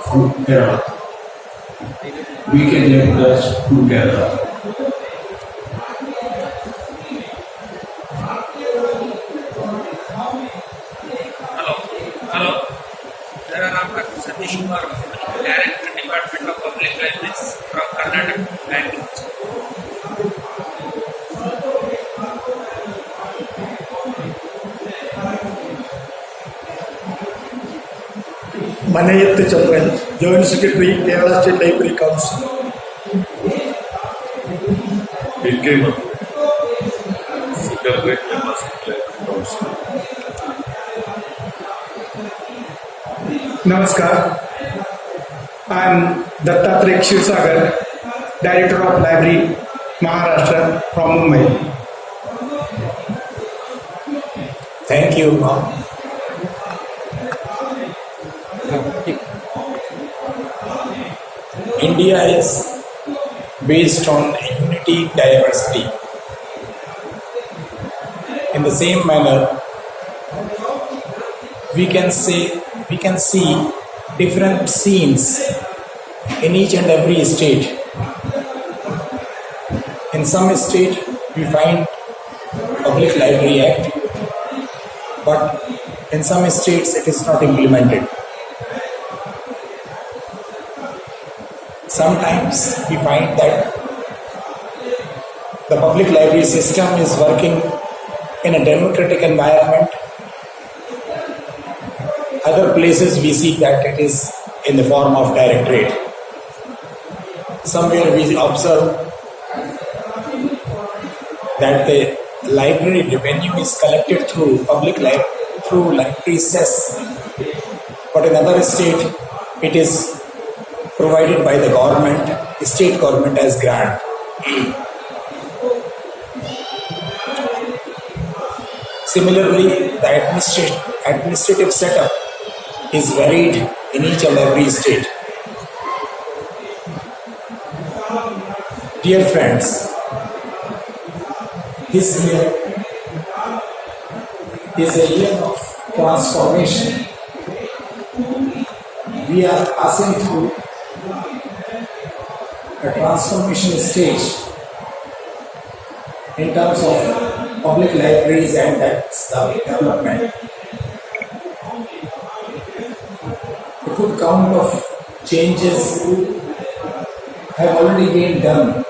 S4: From Kerala. Weekend lectures to Kerala.
S14: Hello. There are Satish Kumar, Director, Department of Public Libraries from Karnataka, Bangalore.
S12: Manayathu Chandran, Joint Secretary, Kerala State Library Council.
S15: Secretary, Kerala State Library Council.
S12: Namaskar. I am Dattatreya Shivsagar, Director of Library, Maharashtra from Mumbai.
S4: Thank you, ma'am. India is based on unity, diversity. In the same manner, we can see different scenes in each and every state. In some state, we find Public Library Act, but in some states it is not implemented. Sometimes we find that the public library system is working in a democratic environment, Other places we see that it is in the form of directorate. Somewhere we observe that the library revenue is collected through through library cess, but in other state it is provided by the government, state government as grant. Similarly, the administrative setup is varied in each and every state. Dear friends, this year is a year of transformation. We are passing through a transformation stage in terms of public libraries and that's the development. A good count of changes have already been done.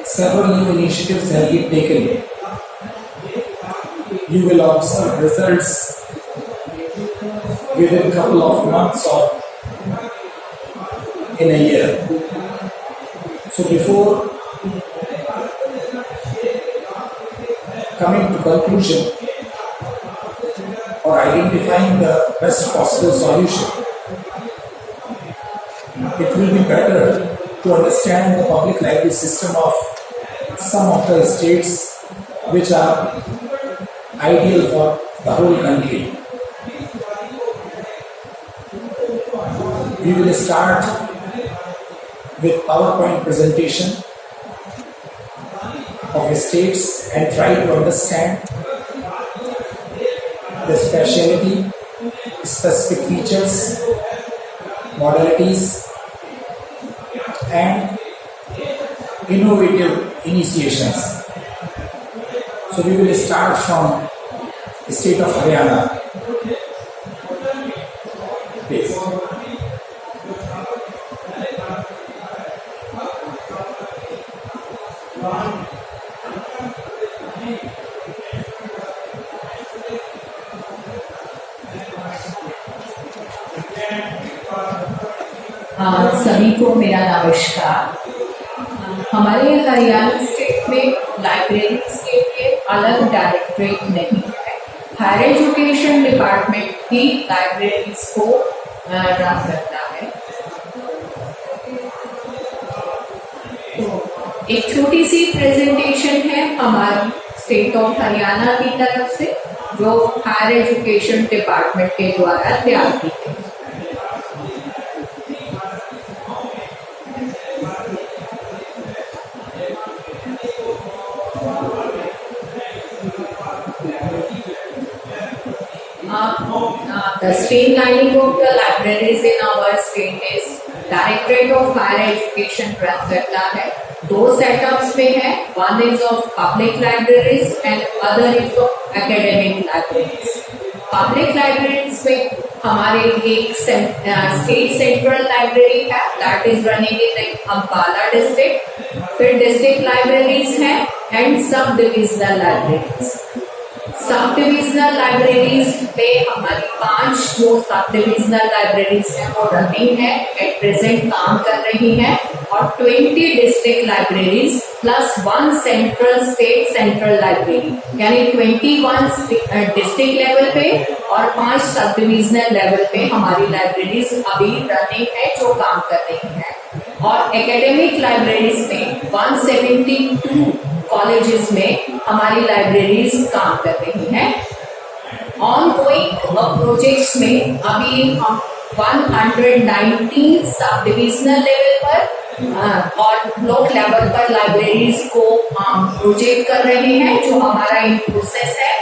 S4: Several new initiatives have been taken. You will observe results within a couple of months or in a year. So before coming to conclusion or identifying the best possible solution, it will be better to understand the public library system of some of the states which are ideal for the whole country. We will start with PowerPoint presentation of states and try to understand the speciality, specific features, modalities and innovative initiations. So we will start from the state of Haryana. Please.
S5: सभी को मेरा नमस्कार। हमारे Haryana state में libraries के लिए अलग directorate नहीं है। हायर एजुकेशन डिपार्टमेंट ही लाइब्रेरीज को रन करता है। तो एक छोटी सी प्रेजेंटेशन है हमारी स्टेट ऑफ हरियाणा की तरफ से, जो हायर एजुकेशन डिपार्टमेंट के द्वारा तैयार की गई। The streamlining of the libraries in our state is Directorate of Higher Education run करता है। दो सेटअप्स में है, one is of public libraries and other is of academic libraries। Public libraries में हमारे एक state central library है, that is running in Ambala district। फिर district libraries हैं and sub divisional libraries। Sub divisional libraries में हमारी 5 जो sub divisional libraries हैं वो रनिंग है, एट प्रेजेंट काम कर रही हैं, और 20 district libraries plus 1 central state central library, यानी 21 डिस्ट्रिक्ट लेवल पे और 5 सब डिविजनल लेवल पे हमारी लाइब्रेरीज अभी रनिंग है जो काम कर रही हैं। और एकेडमिक लाइब्रेरीज में 172 कॉलेजेस में हमारी लाइब्रेरीज काम कर रही हैं। ऑन गोइंग प्रोजेक्ट्स में अभी हम 119 सब डिविजनल लेवल पर और ब्लॉक लेवल पर लाइब्रेरीज को हम प्रोजेक्ट कर रहे हैं, जो हमारा इन प्रोसेस है,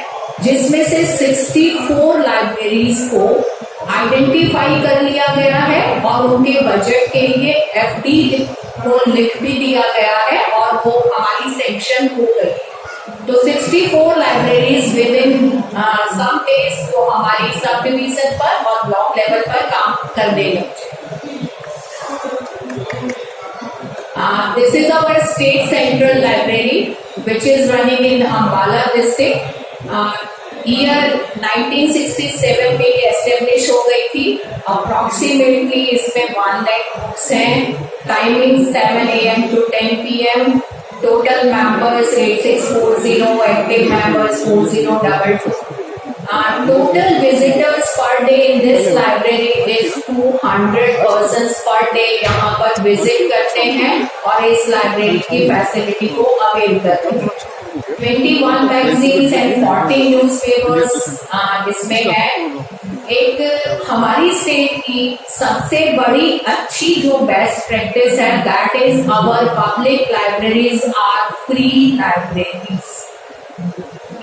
S5: जिसमें से 64 लाइब्रेरीज को आइडेंटिफाई कर लिया गया है और उनके बजट के लिए FD को लिख भी दिया गया है और वो हमारी सेंक्शन हो गई। तो 64 libraries within some days जो हमारी सब डिवीजन पर और ब्लॉक लेवल पर काम करने लगे। This is our state central library which is running in Ambala district। Year 1967 में ये एस्टेब्लिश हो गई थी। अप्रॉक्सीमेटली इसमें 1 लाख बुक्स हैं। Timing 7 AM to 10 PM। Total members 8640, active members 4022। Total visitors per day in this library is 200 persons per day यहाँ पर visit करते हैं और इस लाइब्रेरी की फैसिलिटी को अवेल करते हैं। 21 मैगजीन्स एंड 40 न्यूज़पेपर्स इसमें है। एक हमारी स्टेट की सबसे बड़ी अच्छी जो बेस्ट प्रैक्टिस है, that is our public libraries are free libraries.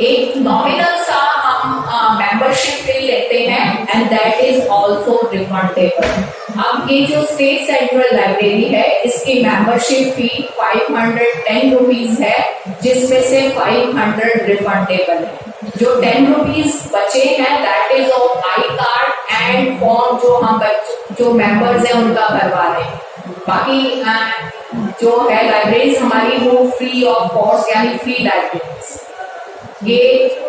S5: एक नॉमिनल सा हम मेंबरशिप फी लेते हैं and that is also refundable. अब ये जो स्टेट सेंट्रल लाइब्रेरी है, इसकी मेंबरशिप फी 510 रुपीज है, जिसमें से 500 रिफंडेबल है। जो 10 रुपीज बचे हैं that is of I card and form जो हम जो मेंबर्स हैं उनका करवा रहे हैं। बाकी जो है लाइब्रेरीज हमारी वो फ्री ऑफ कॉस्ट यानी फ्री लाइब्रेरीज। ये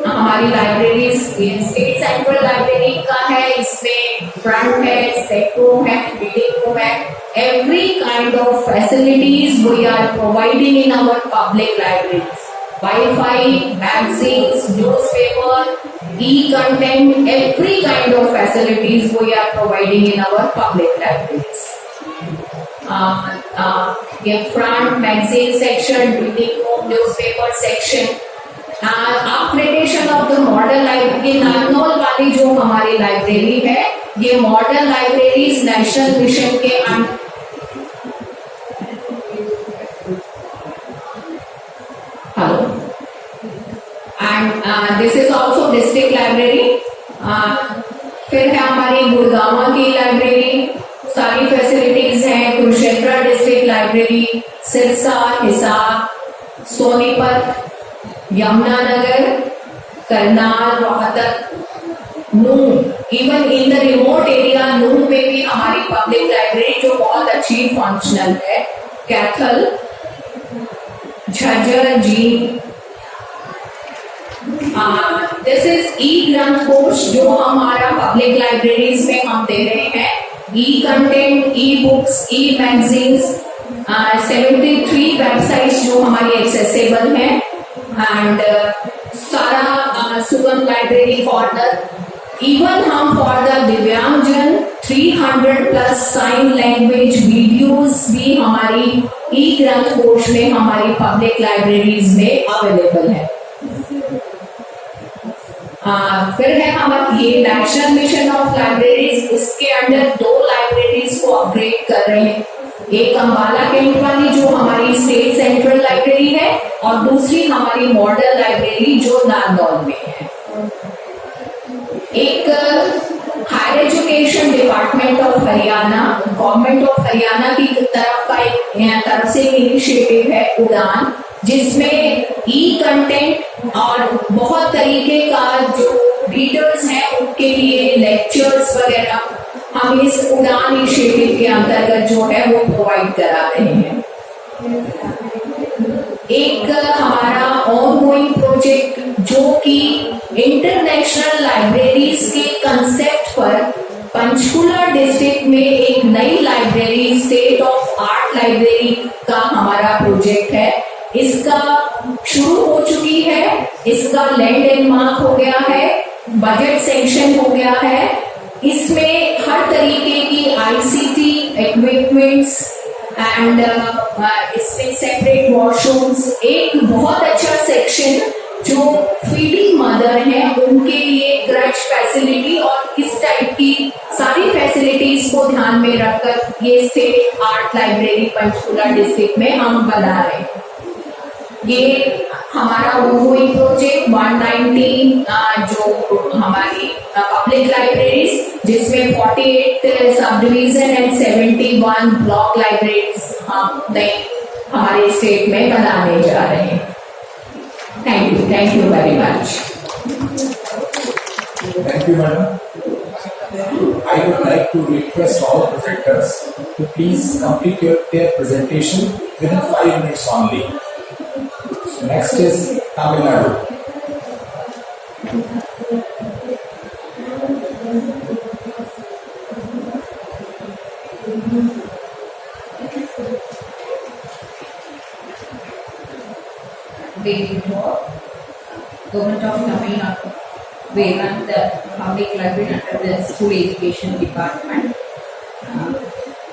S5: हमारी लाइब्रेरीज स्टेट सेंट्रल लाइब्रेरी का है। इसमें फ्रंट है, स्टेट रूम है, रीडिंग रूम है। Every kind of facilities we are providing in our public libraries. Wifi, magazines, newspaper, e-content, every kind of facilities we are providing in our public libraries. ये front magazine section, reading room, newspaper section. Upgradation of the model library, Narnaul वाली जो हमारी library है, ये model libraries national mission के hello and this is also district library. फिर है हमारी गुड़गांव की लाइब्रेरी, सारी फैसिलिटीज हैं। Kurukshetra district library, Sirsa, Hisar, Sonipat, Yamunanagar, Karnal, Rohtak, Nuh. Even in the remote area Nuh में भी हमारी पब्लिक लाइब्रेरी जो बहुत अच्छी फंक्शनल है। कैथल, झज्जर, जी। दिस इज ई ग्रंथ कोश जो हमारा पब्लिक लाइब्रेरीज में हम दे रहे हैं। ई कंटेंट, ई बुक्स, ई मैगजीन्स, 73 वेबसाइट्स जो हमारी एक्सेसिबल हैं एंड सारा सुगम लाइब्रेरी फॉर द इवन हम फॉर द दिव्यांगजन 300+ साइन लैंग्वेज वीडियोस भी हमारी ई ग्रंथ कोश में हमारी पब्लिक लाइब्रेरीज में अवेलेबल है। फिर है हमारा ये नेशनल मिशन ऑफ लाइब्रेरीज, इसके अंडर 2 लाइब्रेरीज को अपग्रेड कर रहे हैं। एक अंबाला कैंट वाली जो हमारी स्टेट सेंट्रल लाइब्रेरी है और दूसरी हमारी मॉडल लाइब्रेरी जो नारनौल में है। एक higher education department of Haryana, government of Haryana की तरफ से इनिशिएटिव है उड़ान, जिसमें ई कंटेंट और बहुत तरीके का जो रीडर्स हैं उनके लिए लेक्चर्स वगैरह हम इस उड़ान इनिशिएटिव के अंतर्गत जो है वो प्रोवाइड करा रहे हैं। एक हमारा ऑनगोइंग प्रोजेक्ट जो कि इंटरनेशनल लाइब्रेरीज के कंसेप्ट पर पंचकुला डिस्ट्रिक्ट में एक नई library, state of art library का हमारा प्रोजेक्ट है। इसका शुरू हो चुकी है, इसका लैंड एंड मार्क हो गया है, बजट सैंक्शन हो गया है। इसमें हर तरीके की ICT इक्विपमेंट्स एंड इसमें सेपरेट वॉशरूम्स, एक बहुत अच्छा सेक्शन जो फीडिंग मदर है उनके लिए क्रच फैसिलिटी और इस टाइप की सारी फैसिलिटीज को ध्यान में रखकर ये state art library Panchkula district में हम बना रहे हैं। ये हमारा ongoing प्रोजेक्ट 119 जो हमारी पब्लिक लाइब्रेरीज, जिसमें 48 sub division and 71 block libraries हम नई हमारे स्टेट में बनाने जा रहे हैं। Thank you very much.
S4: Thank you, madam. I would like to request all presenters to please complete their presentation within 5 minutes only. So next is Tamil Nadu.
S5: day before, Government of Tamil Nadu, we run the public library under the School Education Department.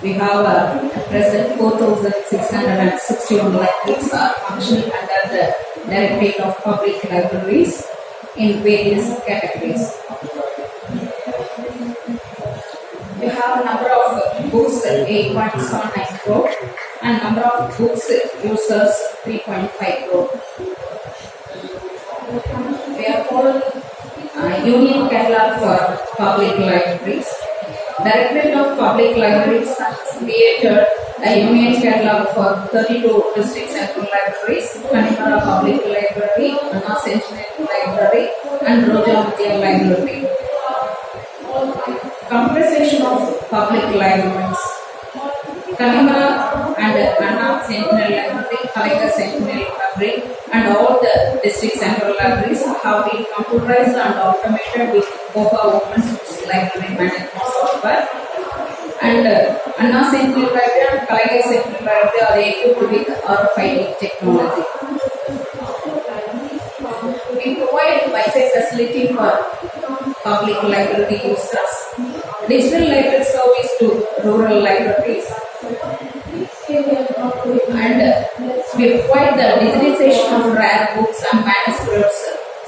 S5: We have at present 4,661 libraries are functioning under the Directorate of Public Libraries in various categories. We have a number of books 8.79 crore and number of books users 3.5 crore. We are following Union Catalog for Public Libraries. Directorate of Public Libraries has created a Union Catalog for 32 district central libraries, Kanimara Public Library, Anna Centennial Library, and Rojavati Library. Compensation of public libraries. Kanimara and Anna Centennial Library, Kalika Centennial Library, and all the district central libraries have been computerized and automated with OPA Open Source Library Management software. And Anna Centennial Library and Kalika Centennial Library are equipped with RFID technology. We provide Wi-Fi facility for public library users, digital library service to rural libraries, and we provide the digitization of rare books and manuscripts.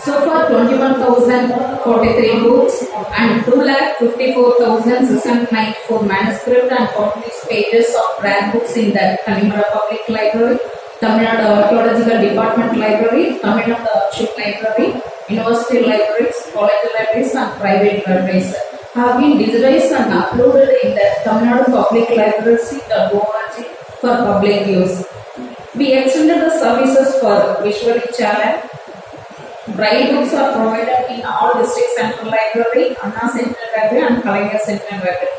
S5: So far, 21,043 books and 2,54,694 manuscript and 40 pages of rare books in the Kanimara Public Library, Tamil Nadu Archaeological Department Library, Tamil Nadu Archive Library, University Libraries, College Libraries, and private libraries have been digitized and uploaded in the Tamil Nadu Public Library.org for public use. We extended the services for visually challenged. Braille books are provided in all district central library, Anna Centennial Library, and Kalika Centennial Library.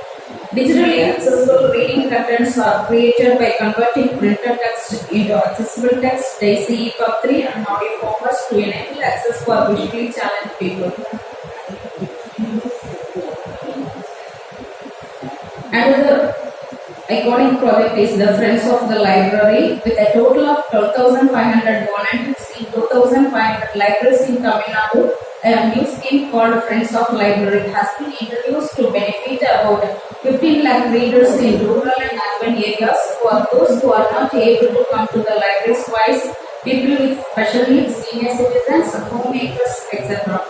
S5: Digitally accessible reading contents are created by converting printed text into accessible text, DAISY EPUB 3 and audio formats to enable access for visually challenged people. Another iconic project is the Friends of the Library, with a total of 12,500 volunteers in 2,500 libraries in Tamil Nadu. A new scheme called Friends of Library has been introduced to benefit about 15 lakh readers in rural and urban areas who are those who are not able to come to the libraries twice, people with special needs, senior citizens, homemakers, etc.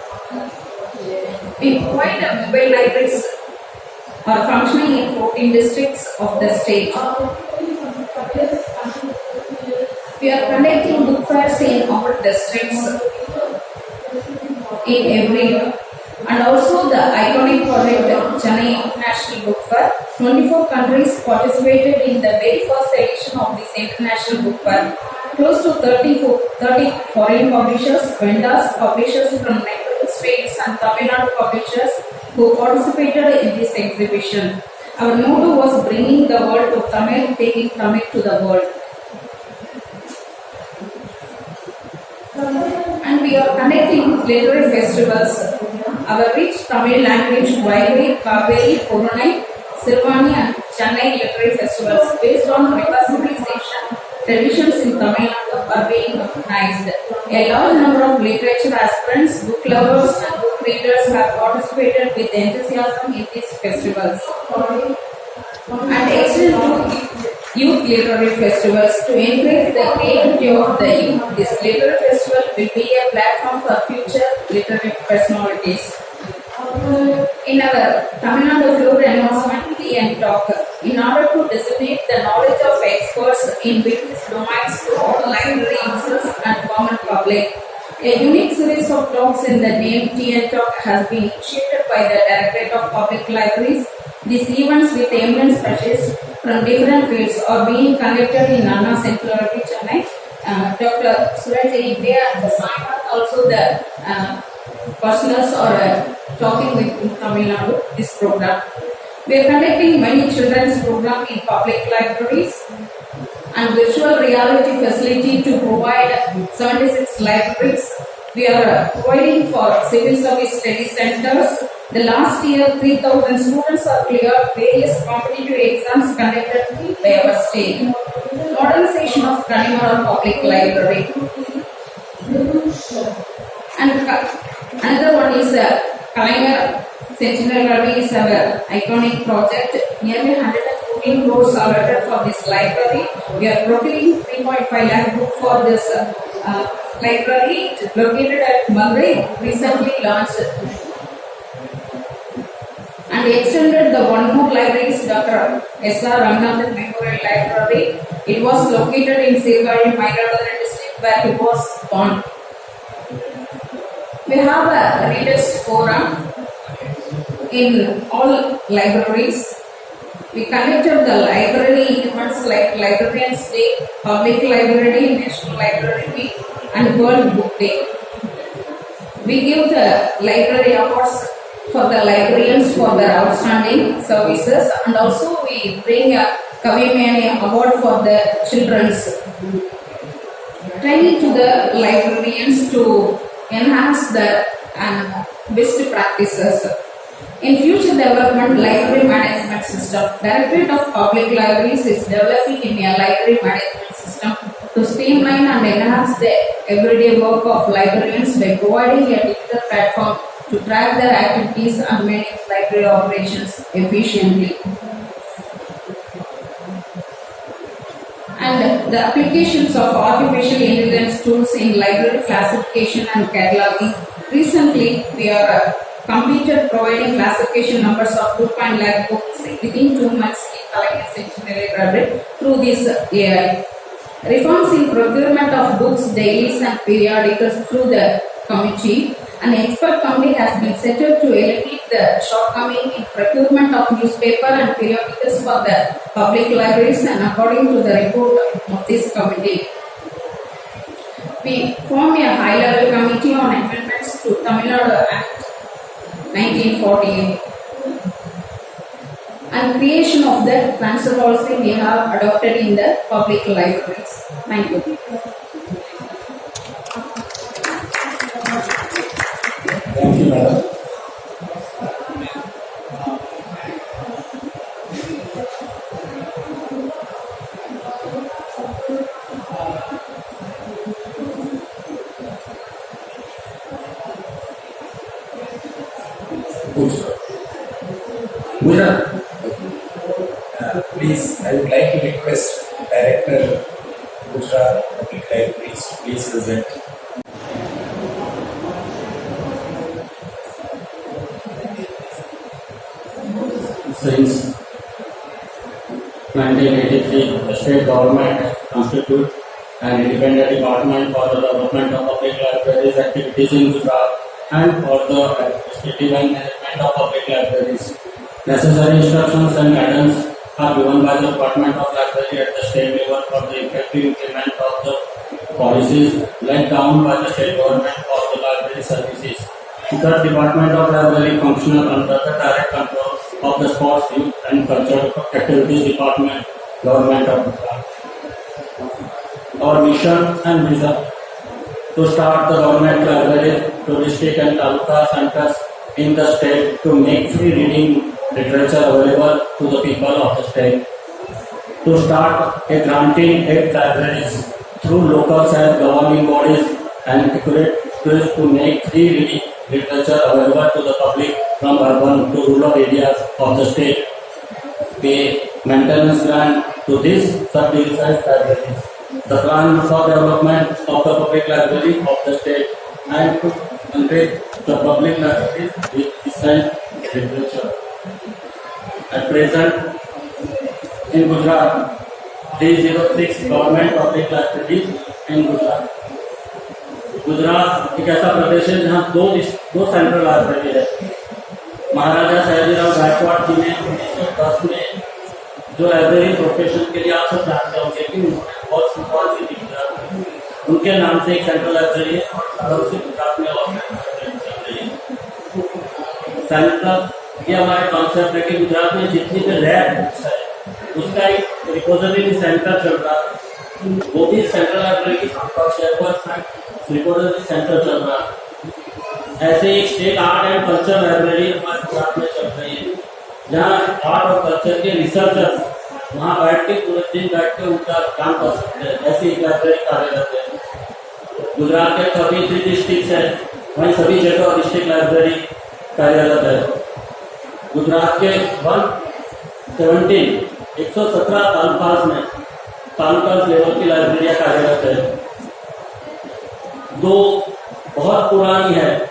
S5: We provide mobile libraries are functioning in 14 districts of the state. We are conducting book fairs in all districts in every year. And also the iconic project Chennai International Book Fair. 24 countries participated in the very first edition of this International Book Fair. Close to 30 foreign publishers, vendors, publishers from neighboring states and Tamil Nadu publishers who participated in this exhibition. Our motto was bringing the world to Tamil, taking Tamil to the world. And we are connecting literary festivals. Our rich Tamil language Vaivai, Kaveri, Korunai, Silvani and Chennai literary festivals based on reversibilization traditions in Tamil Nadu are being organized. A large number of literature aspirants, book lovers and book readers have participated with enthusiasm in these festivals. And extend to youth literary festivals to encourage the creativity of the youth. This literary festival will be a platform for future literary personalities. In our Tamil Nadu Flora announcement, Tea and Talk, in order to disseminate the knowledge of experts in various domains to all library users and common public, a unique series of talks in the name Tea and Talk has been initiated by the Directorate of Public Libraries. These events with eminent specialists from different fields are being conducted in Anna Centennial Library, Chennai. Dr. Suraj India and Simon, also the personals are talking with Tamil Nadu this program. We are conducting many children's programs in public libraries and virtual reality facility to provide 76 libraries. We are providing for civil service study centers. The last year, 3,000 students are cleared various competitive exams conducted by our state. Modernization of Kanimara Public Library. And another one is Kalaignar Centennial Library is our iconic project. Nearly 114 crores are allotted for this library. We are procuring 3.5 lakh book for this library located at Madurai, recently launched. And extended the one more library is Dr. S.R. Ranganathan Memorial Library. It was located in Sirgari, Mayiladuthurai district, where he was born. We have a readers forum in all libraries. We conducted the library events like Librarians Day, Public Library Day, National Library Week, and World Book Day. We give the library awards for the librarians for their outstanding services, and also we bring a Kavimani award for the children's. Training to the librarians to enhance the best practices. In future development, library management system. Directorate of Public Libraries is developing in a library management system to streamline and enhance the everyday work of librarians by providing a digital platform to track their activities and manage library operations efficiently. And the applications of artificial intelligence tools in library classification and cataloging. Recently, we are completed providing classification numbers of 2.0 lakh books within 2 months in Kalaignar Centennial Library through this AI. Reforms in procurement of books, dailies and periodicals through the committee. An expert committee has been set up to eliminate the shortcoming in procurement of newspaper and periodicals for the public libraries, and according to the report of this committee, we form a high-level committee on amendments to Tamil Nadu Act 1948 and creation of the transfer policy we have adopted in the public libraries. Thank you.
S4: Thank you, madam. Please, I would like to request Director Gujarat Public Libraries to please present.
S6: Since 1983, the state government has constituted an independent department for the development of public libraries activities in Gujarat and for the administrative and management of public libraries. Necessary instructions and guidance are given by the Department of Library at the state level for the effective implement of the policies laid down by the state government for the library services. The Department of Library functions under the direct control of the Sports, Youth and Cultural Activities Department, Government of Gujarat. Our mission and vision to start the government libraries to district and taluka centers in the state to make free reading literature available to the people of the state. To start a granting 8 libraries through local and governing bodies and accurate tools to make free reading literature available to the public from urban to rural areas of the state. Pay maintenance grant to these sub-divisional libraries. The plan for development of the public library of the state and to encourage the public libraries with decent literature. At present, in Gujarat, 306 government public libraries in Gujarat. Gujarat एक ऐसा प्रदेश है जहाँ दो central library है। महाराजा सयाजीराव गायकवाड़ जी ने 1910 में जो library profession के लिए आप सब जानते होंगे कि उन्होंने बहुत शुरुआत की थी गुजरात में, उनके नाम से एक सेंट्रल लाइब्रेरी है और उसी गुजरात में और सेंट्रल लाइब्रेरी है। सेंट्रल ये हमारे कॉन्सेप्ट है कि गुजरात में जितनी भी रेयर बुक्स है उसका एक रिपोजिटरी सेंटर चल रहा है, वो भी सेंट्रल लाइब्रेरी की रिपोजिटरी सेंटर चल रहा है। ऐसे एक state art and culture library हमारे गुजरात में चल रही है, जहाँ आर्ट और कल्चर के रिसर्चर्स वहाँ बैठ के पूरे दिन बैठ के उनका काम कर सकते हैं। ऐसी एक लाइब्रेरी कार्यरत है। गुजरात के 33 डिस्ट्रिक्ट है, वहीं सभी जगह डिस्ट्रिक्ट लाइब्रेरी कार्यरत है। गुजरात के 117 तालुकास में तालुका लेवल की लाइब्रेरियां कार्यरत है। 2 बहुत पुरानी है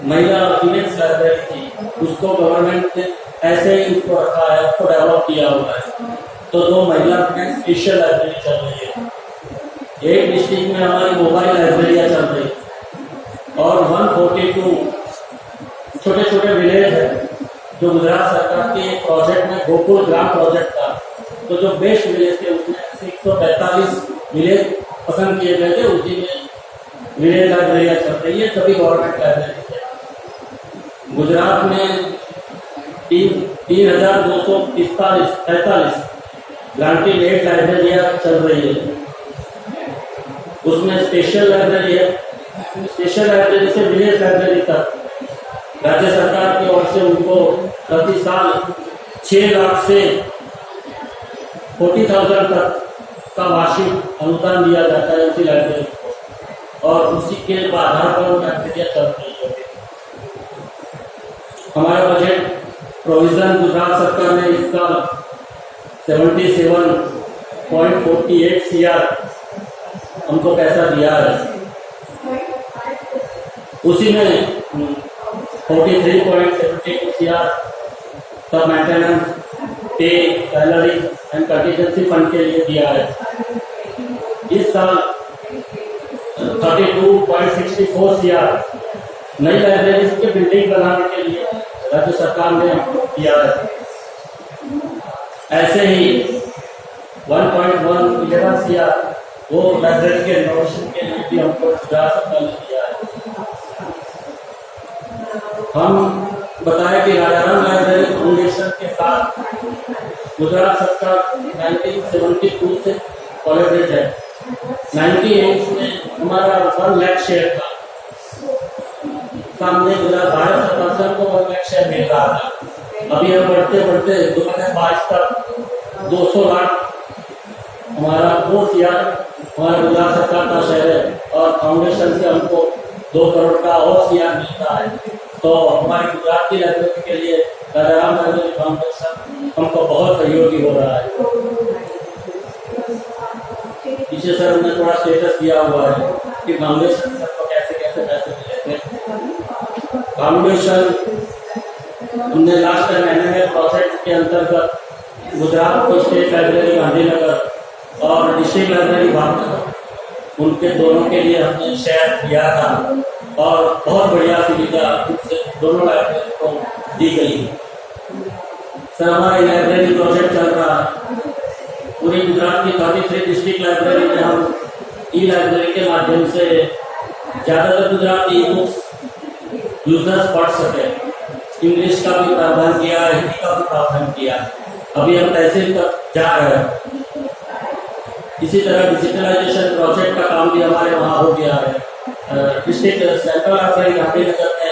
S6: महिला वीमेंस लाइब्रेरी थी, उसको गवर्नमेंट ने ऐसे ही उसको रखा है, उसको डेवलप किया हुआ है। तो 2 महिला वीमेंस स्पेशल लाइब्रेरी चल रही है। एक डिस्ट्रिक्ट में हमारी मोबाइल लाइब्रेरियां चल रही और 142 छोटे छोटे विलेज है जो गुजरात सरकार के एक प्रोजेक्ट में गोकुल ग्राम प्रोजेक्ट था। तो जो बेस्ट विलेज थे उसमें 145 विलेज पसंद किए गए थे, उसी में विलेज लाइब्रेरियां चल रही है, सभी गवर्नमेंट लाइब्रेरी है। गुजरात में 3245 ग्रांटेड 8 लाइब्रेरियां चल रही है। उसमें स्पेशल लाइब्रेरी है, स्पेशल लाइब्रेरी से विलेज लाइब्रेरी तक राज्य सरकार की ओर से उनको प्रति साल 6 लाख से 40,000 तक का वार्षिक अनुदान दिया जाता है उसी लाइब्रेरी को, और उसी के आधार पर लाइब्रेरियां चल रही है। हमारा बजट प्रोविजन गुजरात सरकार ने इसका 77.48 CR हमको पैसा दिया है। उसी में 43.72 CR का मेंटेनेंस, पे, सैलरी एंड कंटीजेंसी फंड के लिए दिया है। इस साल 32.64 CR नई लाइब्रेरी के बिल्डिंग बनाने के लिए राज्य सरकार ने दिया है। ऐसे ही 1.111 CR वो लाइब्रेरी के रिनोवेशन के लिए भी हमको गुजरात सरकार ने दिया है। हम बताएं कि राजाराम लाइब्रेरी फाउंडेशन के साथ गुजरात सरकार 1972 से कोलैबोरेट है। 98 में हमारा 1 लाख शेयर था, सामने गुजरात भारत सरकार को 1 लाख शेयर मिल रहा था। अभी हम बढ़ते बढ़ते 2022 तक 200 लाख हमारा 2 CR हमारा गुजरात सरकार का शेयर है, और फाउंडेशन से हमको 2 करोड़ का और CR मिलता है। तो हमारी गुजरात की लाइब्रेरी के लिए राजाराम लाइब्रेरी फाउंडेशन हमको बहुत सहयोगी हो रहा है। पीछे सर हमने थोड़ा स्टेटस दिया हुआ है कि फाउंडेशन से हमको कैसे कैसे पैसे मिले थे। फाउंडेशन हमने लास्ट टाइम एनुअल प्रोजेक्ट के अंतर्गत गुजरात को स्टेट लाइब्रेरी गांधीनगर और डिस्ट्रिक्ट लाइब्रेरी भावनगर, उनके दोनों के लिए हमने शेयर दिया था, और बहुत बढ़िया सुविधा दोनों लाइब्रेरी को दी गई। सर हमारा लाइब्रेरी प्रोजेक्ट चल रहा है पूरी गुजरात की 33 डिस्ट्रिक्ट लाइब्रेरी में। हम ई लाइब्रेरी के माध्यम से ज़्यादातर गुजराती बुक्स यूजर्स पढ़ सके। इंग्लिश का भी प्रावधान किया है, हिंदी का भी प्रावधान किया है। अभी हम तहसील तक जा रहे हैं। इसी तरह डिजिटलाइजेशन प्रोजेक्ट का काम भी हमारे वहाँ हो गया है। डिस्ट्रिक्ट सेंट्रल लाइब्रेरी गांधीनगर में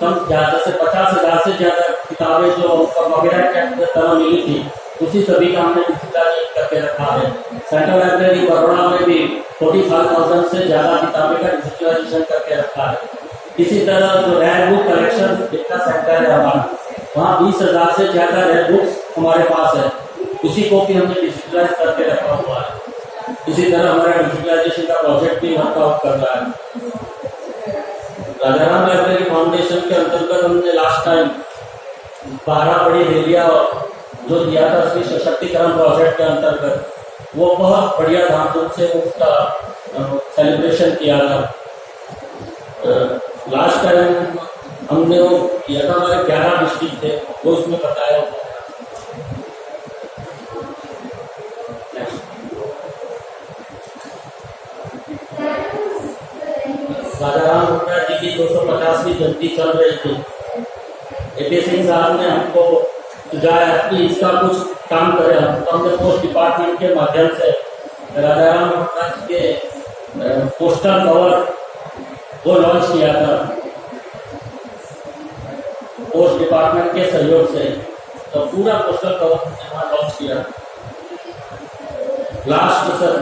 S6: कम ज़्यादा से 50,000 से ज़्यादा किताबें जो कॉपीराइट एक्ट के तरह मिली थी, उसी सभी का हमने डिजिटलाइज करके रखा है। सेंट्रल लाइब्रेरी बड़ौदा में भी 45,000 से ज़्यादा किताबें का डिजिटलाइजेशन करके रखा है। इसी तरह जो rare book collection data centre है हमारा, वहाँ 20,000 से ज़्यादा रेयर बुक्स हमारे पास है, उसी को भी हमने डिजिटलाइज करके रखा हुआ है। इसी तरह हमारा डिजिटलाइजेशन का प्रोजेक्ट भी वर्कआउट कर रहा है। राजाराम लाइब्रेरी फाउंडेशन के अंतर्गत हमने लास्ट टाइम 12 बड़ी रैलियां जो दिया था श्री सशक्तिकरण प्रोजेक्ट के अंतर्गत, वो बहुत बढ़िया धामधूम से उसका सेलिब्रेशन किया था। लास्ट टाइम हमने वो किया था, हमारे 11 डिस्ट्रिक्ट थे, वो उसमें बताया हुआ। राजाराम मुंडा जी की 250वीं जयंती चल रही थी। ए.पी. सिंह साहब ने हमको सुझाया कि इसका कुछ काम करें हम, तो हमने पोस्ट डिपार्टमेंट के माध्यम से राजाराम मुंडा जी के पोस्टर कवर वो लॉन्च किया था पोस्ट डिपार्टमेंट के सहयोग से। तो पूरा पोस्टर कवर हमने वहाँ लॉन्च किया। लास्ट सर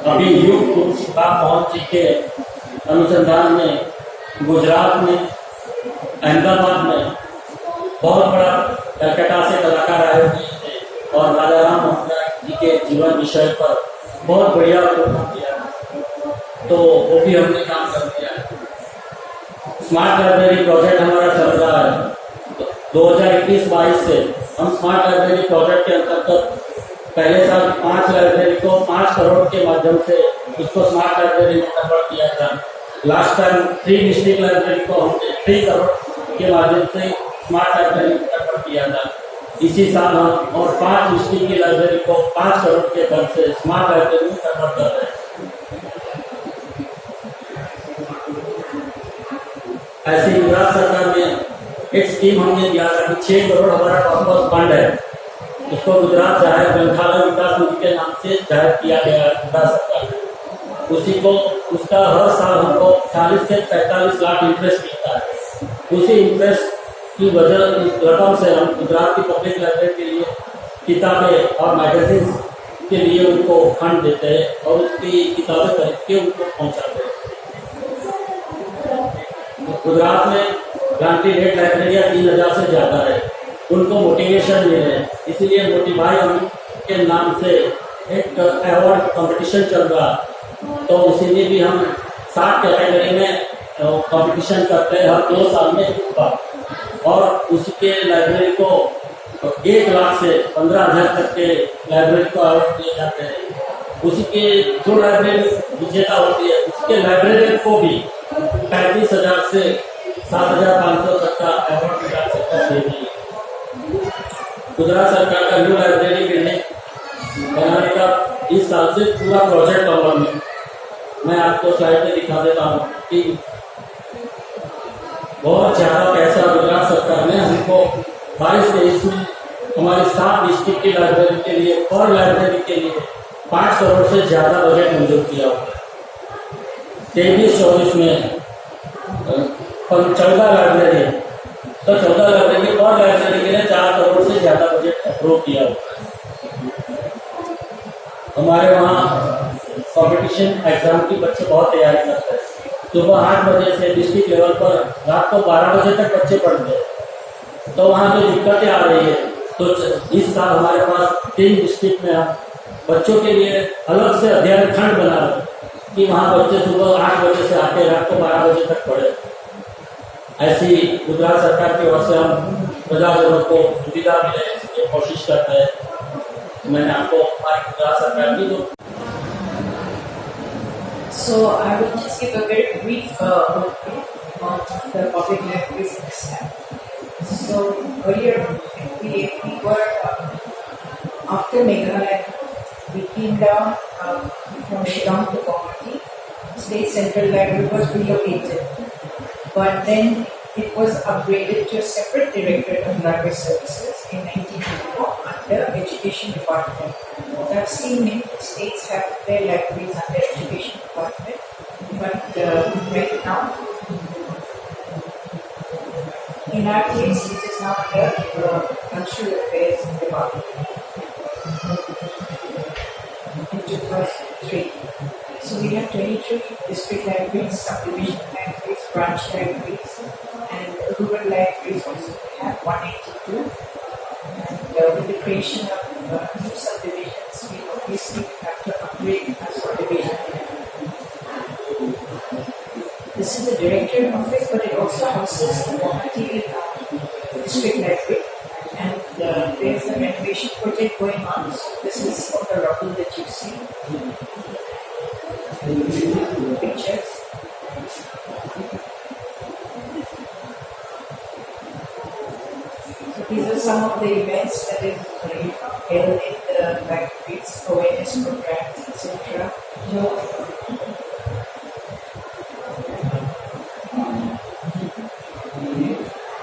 S6: अभी युग तुलसीदास मोहन जी के अनुसंधान में गुजरात में, अहमदाबाद में बहुत बड़ा कलकत्ता से कलाकार आए हुए थे और राजा राम मोहन राय जी के जीवन विषय पर बहुत बढ़िया प्रोग्राम किया, तो वो भी हमने काम कर दिया है। स्मार्ट लाइब्रेरी प्रोजेक्ट हमारा चल रहा है, 2021-22 से हम स्मार्ट लाइब्रेरी प्रोजेक्ट के अंतर्गत पहले साल 5 लाइब्रेरी को 5 करोड़ के माध्यम से उसको स्मार्ट लाइब्रेरी में कन्वर्ट किया था। लास्ट टाइम 3 डिस्ट्रिक्ट लाइब्रेरी को हमने 3 करोड़ के माध्यम से स्मार्ट लाइब्रेरी में कन्वर्ट किया था। इसी साल हम और 5 डिस्ट्रिक्ट की लाइब्रेरी को 5 करोड़ के दर से स्मार्ट लाइब्रेरी में कन्वर्ट कर रहे हैं। ऐसे गुजरात सरकार ने एक स्कीम हमने दिया था कि 6 करोड़ हमारा कॉर्पस फंड है, उसको गुजरात जाहिर ग्रंथालय विकास निधि के नाम से जाहिर किया गया है गुजरात सरकार ने। उसी को उसका हर साल हमको 40 से 45 लाख इंटरेस्ट मिलता है। उसी इंटरेस्ट की वजह रकम से हम गुजरात की पब्लिक लाइब्रेरी के लिए किताबें और मैगजीन के लिए उनको फंड देते हैं और उसकी किताबें खरीद के उनको पहुँचाते हैं। गुजरात में ग्रांटी रेट लाइब्रेरिया 3000 से ज़्यादा है, उनको मोटिवेशन मिले हैं, इसलिए मोटिवाई के नाम से एक अवार्ड कंपटीशन चल रहा, तो उसी में भी हम 7 कैटेगरी में कंपटीशन करते हैं हर 2 साल में एक बार, और उसके लाइब्रेरी को 1 लाख से 15,000 तक के लाइब्रेरी को अवार्ड दिए जाते हैं। उसी के जो लाइब्रेरी विजेता होती है उसके लाइब्रेरी को भी 35,000 से 7,500 तक का अवार्ड मिला सकता है। गुजरात सरकार का न्यू लाइब्रेरी बिल्डिंग बनाने का इस साल से पूरा प्रोजेक्ट अमल में, मैं आपको स्लाइड में दिखा देता हूँ कि बहुत ज़्यादा पैसा गुजरात सरकार ने हमको 22-23 में हमारी 7 डिस्ट्रिक्ट की लाइब्रेरी के लिए, पर लाइब्रेरी के लिए 5 करोड़ से ज़्यादा बजट मंजूर किया हुआ है। 23-24 में 14 लाइब्रेरी, तो 14 लाइब्रेरी और लाइब्रेरी के लिए 4 करोड़ से ज़्यादा बजट अप्रूव किया हुआ है। हमारे वहाँ कंपटीशन एग्जाम की बच्चे बहुत तैयारी करते हैं। सुबह 8 बजे से डिस्ट्रिक्ट लेवल पर रात को 12 बजे तक बच्चे पढ़ते हैं, तो वहाँ जो दिक्कतें आ रही है, तो इस साल हमारे पास 3 डिस्ट्रिक्ट में हम बच्चों के लिए अलग से अध्ययन खंड बना रहे हैं कि वहाँ बच्चे सुबह 8 बजे से आके रात को 12 बजे तक पढ़े। ऐसी गुजरात सरकार की ओर से हम प्रजाजनों को सुविधा मिले इसकी कोशिश करते हैं। मैंने आपको हमारी गुजरात सरकार की जो
S16: So I will just give a very brief overview on the public libraries in Assam. So earlier we were after Meghalaya, we came down from Shillong to Guwahati. State Central Library was relocated, but then it was upgraded to a separate Directorate of Library Services in 1984 under Education Department. I've seen many states have their libraries under Education Department, but right now, in our case, it is now under Cultural Affairs Department in 2003. So we have 23 district libraries, subdivision libraries, branch libraries, and rural libraries also. We have 182. And with the creation of new subdivisions, we obviously have to upgrade our subdivision. This is the Directorate Office, but it also houses the Guwahati District Library. And there's a renovation project going on. So this is all the rubble that you see. Pictures. So these are some of the events that is held in the libraries, awareness programs, etc.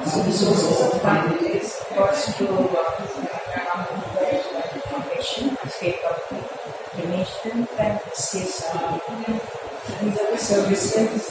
S16: So the sources of fund is cost to Foundation, state government, donation, and CSR. These are the services.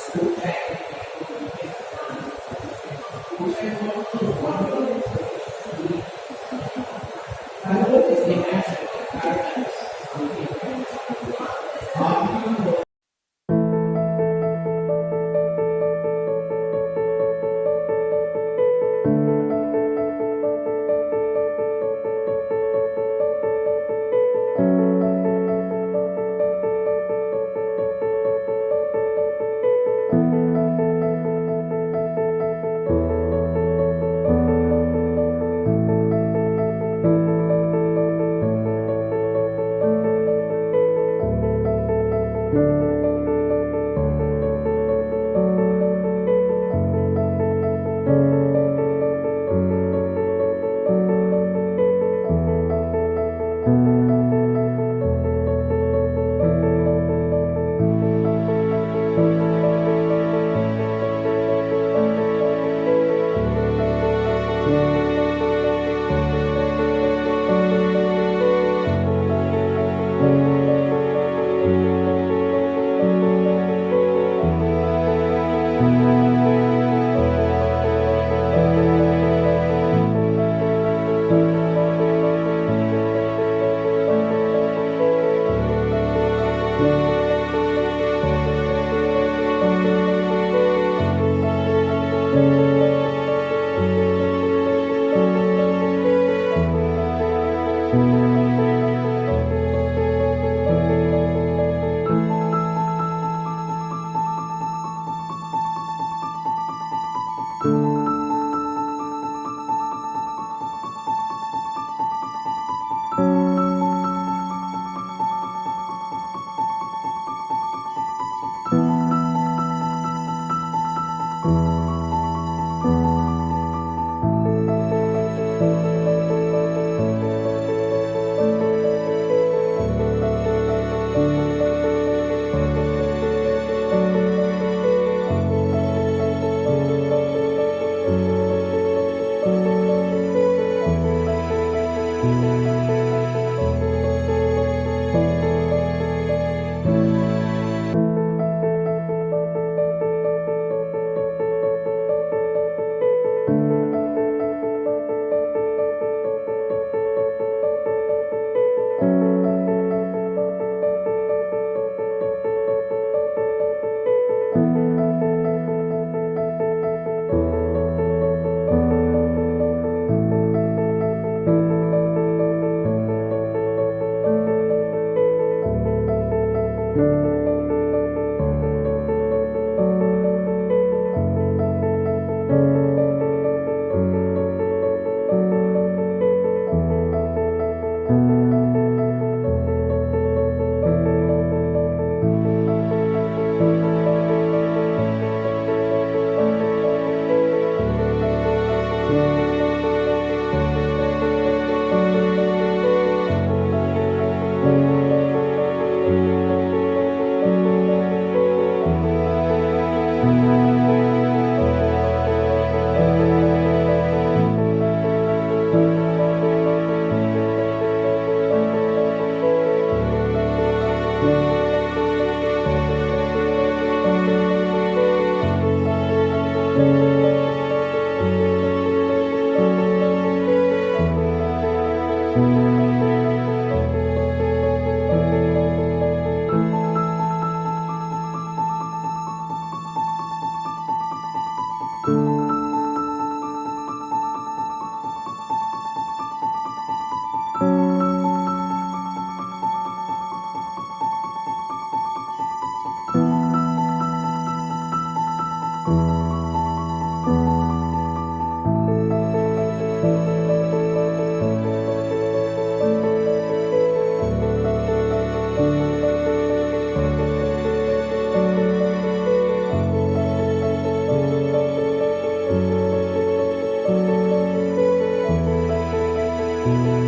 S17: Thank you.